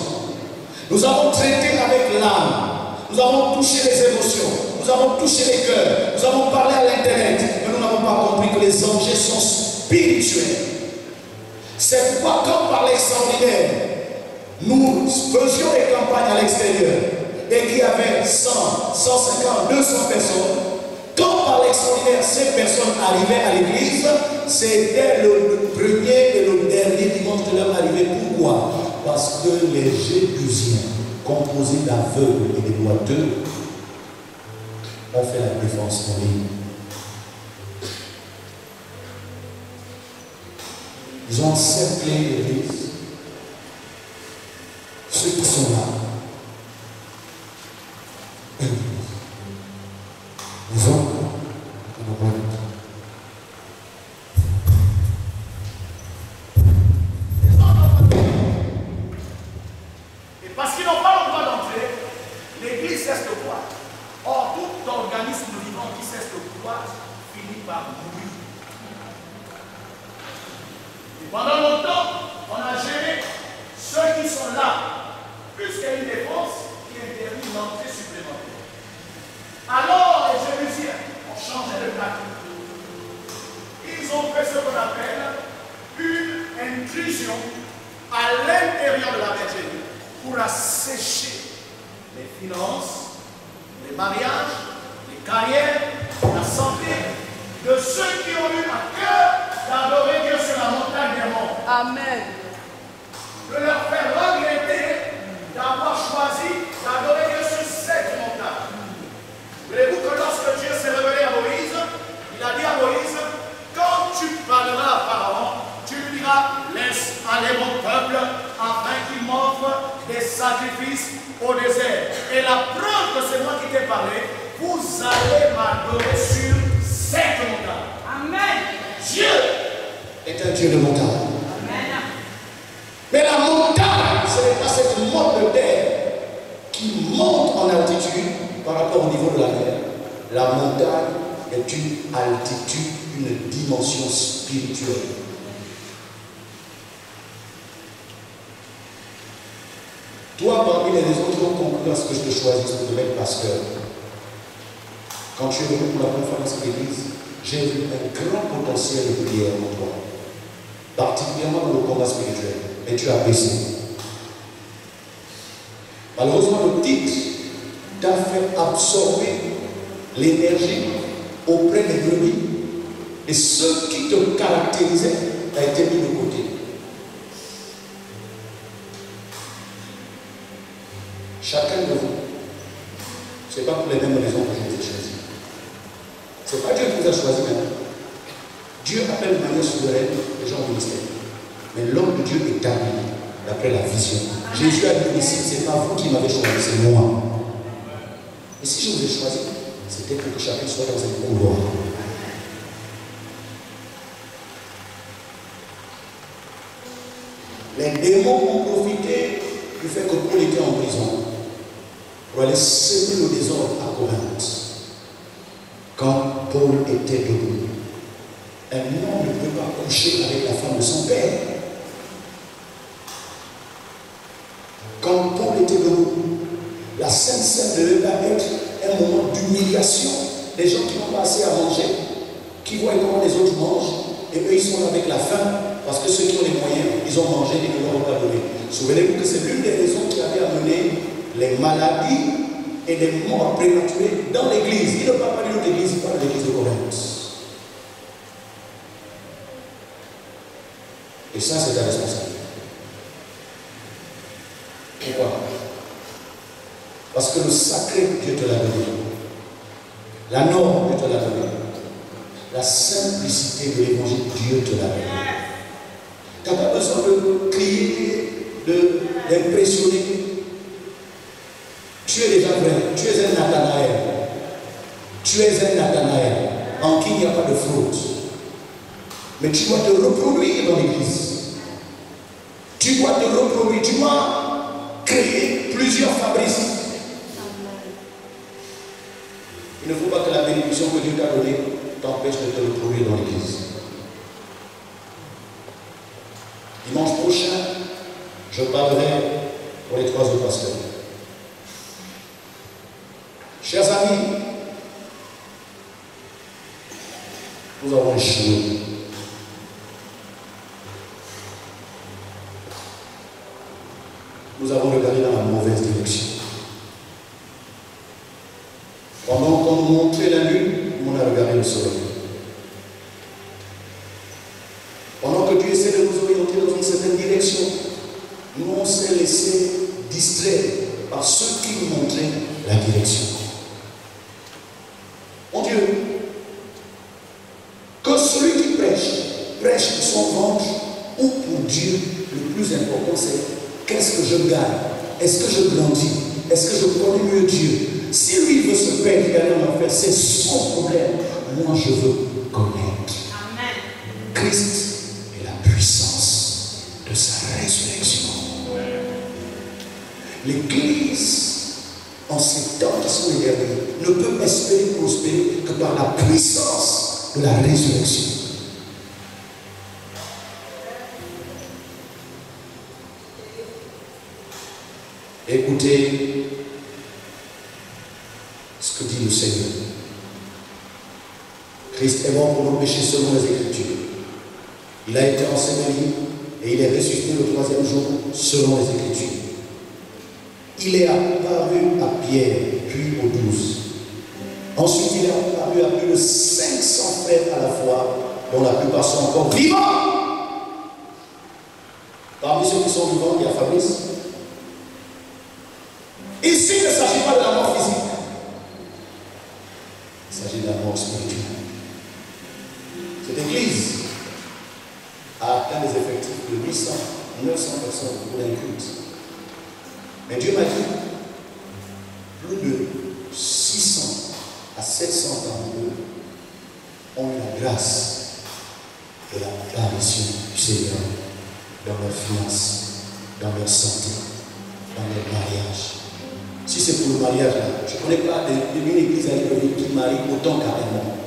[SPEAKER 2] Nous avons traité avec l'âme. Nous avons touché les émotions. Nous avons touché les cœurs. Nous avons parlé à l'internet. Mais nous n'avons pas compris que les enjeux sont spirituels. C'est pourquoi, comme par l'extraordinaire, nous faisions des campagnes à l'extérieur et qu'il y avait 100, 150, 200 personnes. Quand par l'extraordinaire, ces personnes arrivaient à l'église, c'était le premier et le dernier dimanche de leur arrivée. Pourquoi? Parce que les Jébusiens, composés d'aveugles et de boiteux, ont fait la défense en ligne. Ils ont encerclé l'église. Ceux qui sont là, ils ont
[SPEAKER 3] et parce qu'ils n'ont pas le droit d'entrer, l'église cesse de croire. Or, tout organisme vivant qui cesse de croire finit par mourir. Et pendant longtemps, on a géré ceux qui sont là, puisqu'il y a une défense qui interdit une entrée supplémentaire. Alors, les Jébusiens ont changé de pratique. Ils ont fait ce qu'on appelle une intrusion à l'intérieur de la bergerie pour assécher les finances, les mariages, les carrières, la santé de ceux qui ont eu à cœur d'adorer Dieu sur la montagne des morts.
[SPEAKER 4] Amen.
[SPEAKER 3] De leur faire regretter d'avoir choisi d'adorer Dieu sur cette montagne. Voulez-vous que lorsque Dieu s'est révélé à Moïse, il a dit à Moïse, quand tu parleras à Pharaon, tu lui diras, laisse aller mon peuple afin qu'il m'offre des sacrifices au désert. Et la preuve que c'est moi qui t'ai parlé, vous allez m'adorer sur cette montagne. Amen. Dieu
[SPEAKER 2] est un Dieu de montagne.
[SPEAKER 3] Amen.
[SPEAKER 2] Mais la montagne, ce n'est pas cette motte de terre qui monte en altitude par rapport au niveau de la mer. La montagne est une altitude, une dimension spirituelle. Toi, parmi les raisons qui ont conclu à ce que je te choisisse pour te mettre pasteur, quand tu es venu pour la conférence de l'église, j'ai vu un grand potentiel de prière en toi, particulièrement dans le combat spirituel, mais tu as baissé. Malheureusement, le titre t'a fait absorber l'énergie auprès des brebis, et ce qui te caractérisait a été mis de côté. Chacun de vous, ce n'est pas pour les mêmes raisons que je vous ai choisi. Ce n'est pas Dieu qui vous a choisi maintenant. Dieu appelle de manière souveraine les gens au ministère. Mais l'homme de Dieu est établi d'après la vision. Jésus a dit ici, ce n'est pas vous qui m'avez choisi, c'est moi. Et si je vous ai choisi, c'était pour que chacun soit dans un couloir. Les démons ont profité du fait que Paul était en prison pour aller semer le désordre à Corinthe. Quand Paul était debout, un homme ne peut pas coucher avec la femme de son père. Quand Paul était debout, la Sainte Seine devait pas être un moment d'humiliation. Les gens qui n'ont pas assez à manger, qui voient comment les autres mangent, et eux ils sont avec la faim, Parce que ceux qui ont les moyens, ils ont mangé et ne leur ont pas donné. Souvenez-vous que c'est l'une des raisons qui avait amené les maladies et les morts prématurées dans l'église. Il ne parle pas d'une autre église, il parle de l'église de Corinthe. Et ça, c'est ta responsabilité. Pourquoi? Parce que le sacré, Dieu te l'a donné. La norme, Dieu te l'a donné. La simplicité de l'évangile, Dieu te l'a donné. Tu n'as pas besoin de crier, d'impressionner. Tu es déjà vrai. Tu es un Nathanaël. Tu es un Nathanaël en qui il n'y a pas de fraude. Mais tu dois te reproduire dans l'église. Tu dois te reproduire. Tu dois créer plusieurs Fabrice. Il ne faut pas que la bénédiction que Dieu t'a donnée t'empêche de te reproduire dans l'église. Dimanche prochain, je parlerai pour les 3 autres pasteurs. Chers amis, nous avons échoué. Nous avons regardé dans la mauvaise direction. Pendant qu'on nous montrait la lune, on a regardé le soleil. Pendant que Dieu essaie de nous orienter dans une certaine direction, nous on s'est laissé distraire par ceux qui nous montraient la direction. Mon Dieu, que celui qui prêche pour son ventre ou pour Dieu, le plus important c'est qu'est-ce que je gagne? Est-ce que je grandis? Est-ce que je connais mieux Dieu? Si lui veut se perdre et aller en enfer, c'est son problème. Moi, je veux connaître. Amen. Christ est la puissance de sa résurrection. L'Église, en ces temps qui sont les derniers, ne peut espérer prospérer que par la puissance de la résurrection. Écoutez ce que dit le Seigneur. Christ est mort pour nos péchés selon les Écritures. Il a été enseveli et il est ressuscité le 3e jour selon les Écritures. Il est apparu à Pierre, puis aux 12. Ensuite, il est apparu à plus de 500 frères à la fois, dont la plupart sont encore vivants. Parmi ceux qui sont vivants, il y a Fabrice. Ici, il ne s'agit pas de la mort physique. Il s'agit de la mort spirituelle. Cette église a atteint des effectifs de 800, 900 personnes pour un culte. Mais Dieu m'a dit, plus de 600 à 700 parmi eux ont eu la grâce de l'apparition du Seigneur dans leur finances, dans leur santé, dans leur mariage. Si c'est pour le mariage, je ne connais pas d'une église à Libreville qui marie autant carrément.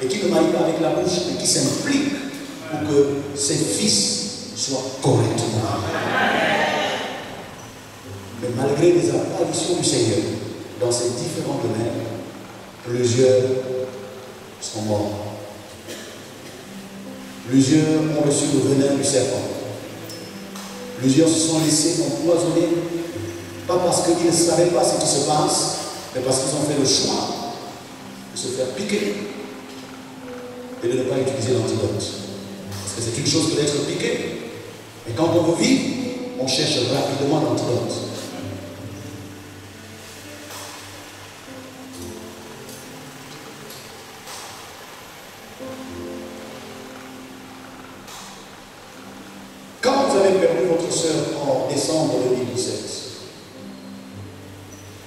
[SPEAKER 2] Et qui ne marie pas avec la bouche, mais qui s'implique pour que ses fils soient correctement mariés. Mais malgré les apparitions du Seigneur dans ces différents domaines, plusieurs sont morts. Plusieurs ont reçu le venin du serpent. Plusieurs se sont laissés empoisonner. Pas parce qu'ils ne savaient pas ce qui se passe, mais parce qu'ils ont fait le choix de se faire piquer et de ne pas utiliser l'antidote. Parce que c'est une chose que d'être piqué. Mais quand on veut vivre, on cherche rapidement l'antidote. Quand vous avez perdu votre sœur en décembre 2017,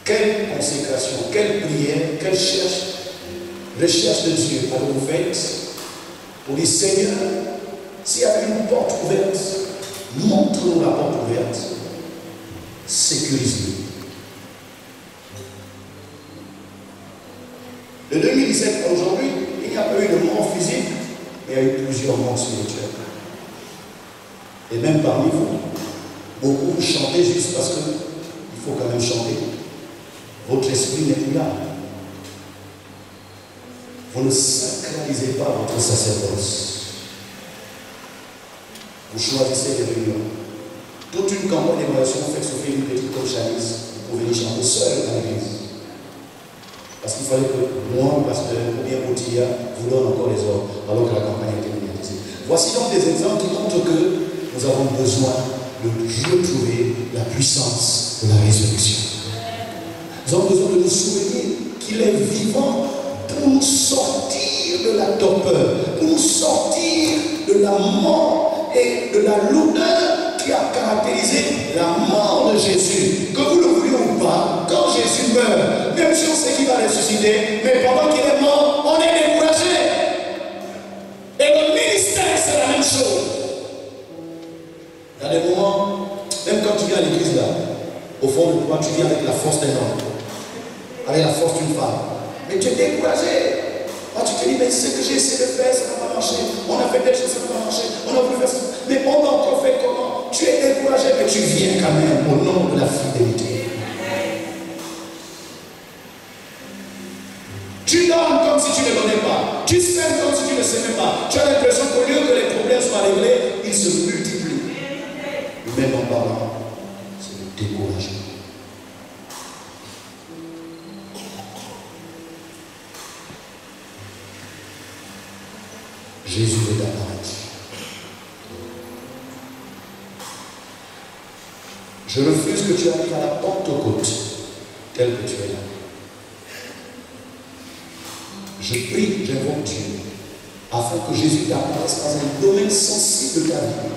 [SPEAKER 2] quelle consécration, quelle prière, quelle recherche de Dieu avez-vous faite pour dire Seigneur, s'il y avait une porte ouverte, montre-nous la porte ouverte, sécurise-nous. De 2017 à aujourd'hui, il n'y a pas eu de mort physique, mais il y a eu plusieurs morts spirituelles. Et même parmi vous, beaucoup chantez juste parce qu'il faut quand même chanter. Votre esprit n'est plus là. Vous ne sacralisez pas votre sacerdoce. Vous choisissez des réunions. Toute une campagne d'évaluation fait que se fait une petite comme Chalice pour venir chanter seul à l'église. Parce qu'il fallait que moi, pasteur, ou bien Boutilla, vous donne encore les ordres, alors que la campagne a été médiatisée. Voici donc des exemples qui montrent que nous avons besoin de retrouver la puissance de la résurrection. Nous avons besoin de nous souvenir qu'il est vivant pour nous sortir de la torpeur, pour nous sortir de la mort et de la lourdeur qui a caractérisé la mort de Jésus. Que vous le vouliez ou pas, quand Jésus meurt, même si on sait qu'il va ressusciter, mais pendant qu'il est mort, on est découragé. Et le ministère, c'est la même chose. Il y a des moments, même quand tu viens à l'église là, au fond de toi, tu viens avec la force d'un homme, avec la force d'une femme. Mais tu es découragé. Quand tu te dis, mais ce que j'ai essayé de faire, ça n'a pas marché. On a fait des choses, ça n'a pas marché. On a voulu faire ça. Mais on a encore fait comment? Tu es découragé, mais tu viens quand même au nom de la fidélité. Tu donnes comme si tu ne donnais pas. Tu sèmes comme si tu ne sèmais pas. Tu as l'impression qu'au lieu que les problèmes soient réglés, ils se multiplient. Même en parlant, c'est le découragement. Jésus veut apparaître. Je refuse que tu arrives à la Pentecôte tel que tu es là. Je prie, j'invoque Dieu, afin que Jésus t'apparaisse dans un domaine sensible de ta vie,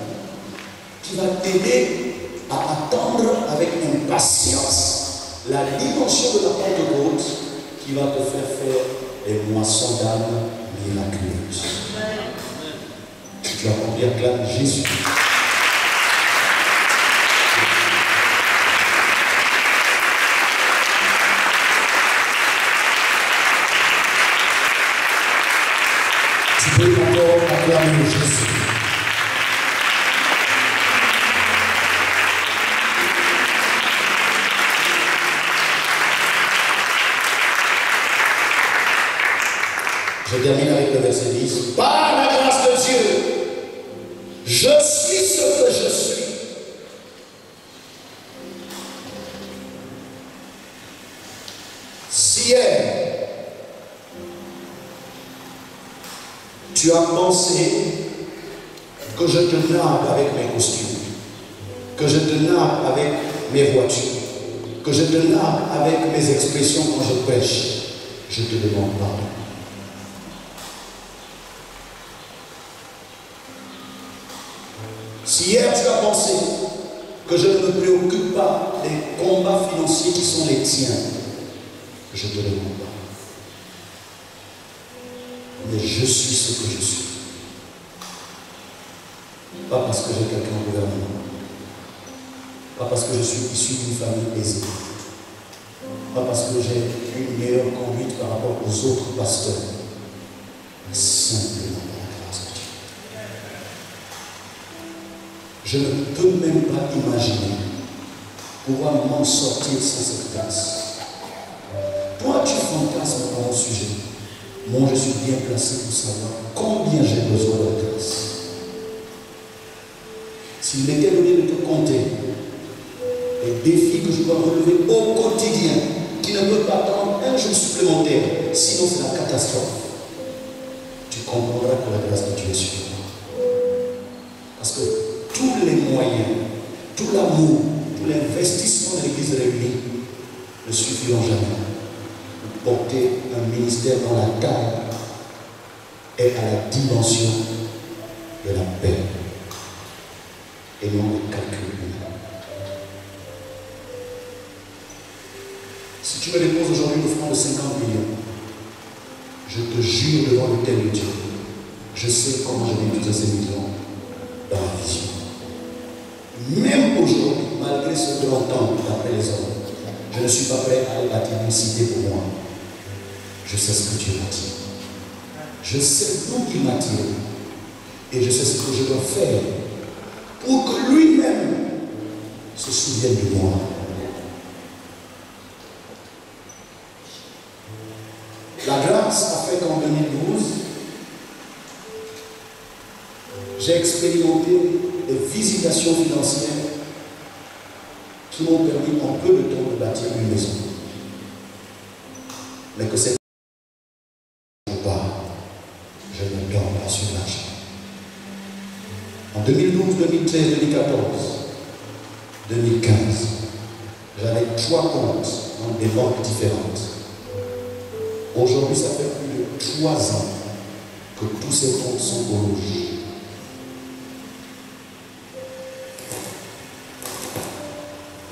[SPEAKER 2] qui va t'aider à attendre avec impatience la dimension de la Pentecôte qui va te faire des moissons d'âme miraculeuses. Si tu as compris, acclame Jésus. Tu peux encore acclamer Jésus. Je termine avec le verset 10. Par la grâce de Dieu, je suis ce que je suis. Si hier, tu as pensé que je te nargue avec mes costumes, que je te nargue avec mes voitures, que je te nargue avec mes expressions quand je prêche, je te demande pardon. Si hier tu as pensé que je ne me préoccupe pas des combats financiers qui sont les tiens, je te demande pas. Mais je suis ce que je suis. Pas parce que j'ai quelqu'un au gouvernement. Pas parce que je suis issu d'une famille aisée. Pas parce que j'ai une meilleure conduite par rapport aux autres pasteurs. Mais simplement par la grâce de Dieu. Je ne peux même pas imaginer pouvoir m'en sortir sans cette grâce. Toi, tu fantasmes à mon sujet. Moi, je suis bien placé pour savoir combien j'ai besoin de grâce. S'il m'était donné de te compter les défis que je dois relever au quotidien, qui ne peuvent pas attendre un jour supplémentaire, sinon c'est la catastrophe, tu comprendras que la grâce de Dieu est sur moi. Parce que tous les moyens, tout l'amour, tout l'investissement de l'Église réunie ne suffiront jamais pour porter un ministère dans la taille et à la dimension de la paix et non le calcul humain. Si tu me déposes aujourd'hui une offrande de 50 millions, je te jure devant le tel de Dieu, je sais comment je vais utiliser ces millions dans la vision. Même aujourd'hui, malgré ce que l'on d'après les hommes, je ne suis pas prêt à aller bâtir une cité pour moi. Je sais ce que Dieu m'attire. Je sais d'où il m'attire. Et je sais ce que je dois faire pour que lui-même se souvienne de moi. La grâce a fait qu'en 2012, j'ai expérimenté des visitations financières qui m'ont permis en peu de temps de bâtir une maison. Mais que cette je ne dors pas sur l'argent. En 2012, 2013, 2014, 2015, j'avais 3 comptes dans des banques différentes. Aujourd'hui, ça fait plus de 3 ans que tous ces comptes sont au rouge.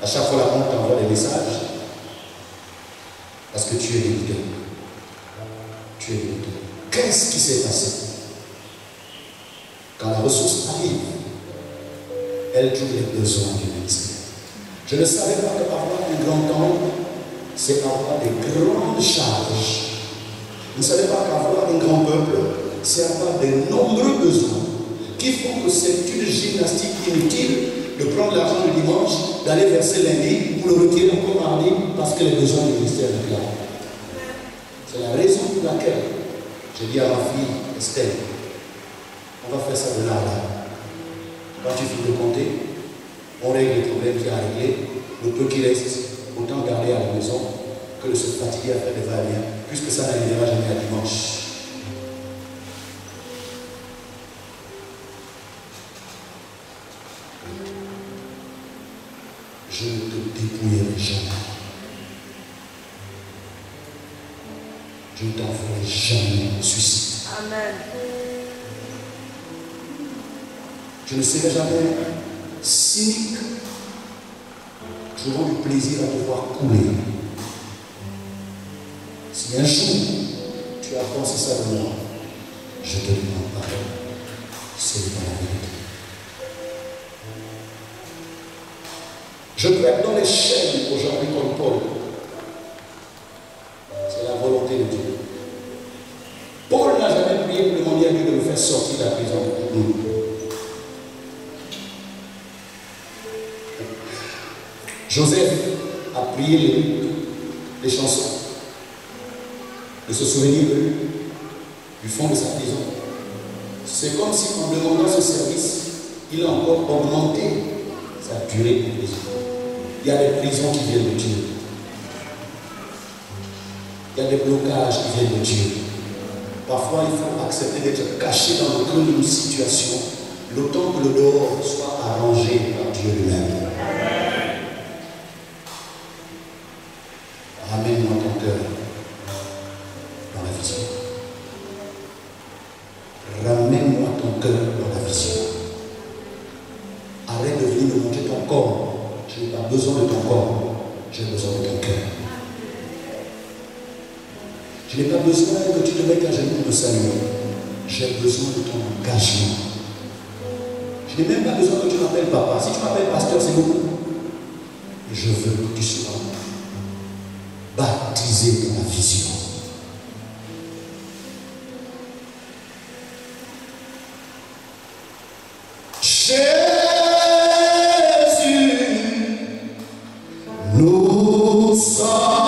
[SPEAKER 2] À chaque fois, la banque t'envoie des messages parce que tu es débiteur. Tu es débiteur. Qu'est-ce qui s'est passé? Quand la ressource arrive, elle trouve les besoins du ministère. Je ne savais pas qu'avoir un grand temple, c'est avoir des grandes charges. Je ne savais pas qu'avoir un grand peuple, c'est avoir de nombreux besoins qui font que c'est une gymnastique inutile de prendre l'argent le dimanche, d'aller verser lundi, pour le retirer encore mardi parce que les besoins du ministère réclament. C'est la raison pour laquelle j'ai dit à ma fille, Estelle, on va faire ça de là à là. Quand tu finis de compter, on règle les problèmes qu'il y a à régler, le peu qui reste, autant garder à la maison que de se fatiguer à faire des va-et-vient, puisque ça n'arrivera jamais à dimanche. Je ne te dépouillerai jamais. Je ne t'enverrai jamais au suicide.
[SPEAKER 4] Amen.
[SPEAKER 2] Je ne serai jamais cynique, trouvant du plaisir à te voir couler. Si un jour tu as pensé ça de moi, je te demande pardon. Ce n'est pas la vérité. Je peux être dans les chaînes aujourd'hui comme Paul. C'est la volonté de Dieu. Paul n'a jamais prié pour demander à Dieu de le faire sortir de la prison. Joseph a prié les chansons, de se souvenir de lui, du fond de sa prison. C'est comme si en demandant ce service, il a encore augmenté sa durée de prison. Il y a des prisons qui viennent de Dieu. Il y a des blocages qui viennent de Dieu. Parfois, il faut accepter d'être caché dans le creux d'une situation, le temps que le dehors soit arrangé par Dieu lui-même. Ramène-moi ton cœur dans la vision. Ramène-moi ton cœur dans la vision. Arrête de venir me montrer ton corps. Je n'ai pas besoin de ton corps, j'ai besoin de ton cœur. Je n'ai pas besoin que tu te mettes à genoux pour me saluer. J'ai besoin de ton engagement. Je n'ai même pas besoin que tu m'appelles papa. Si tu m'appelles pasteur, c'est beaucoup. Et je veux que tu sois baptisé dans la vision. Jésus, nous sommes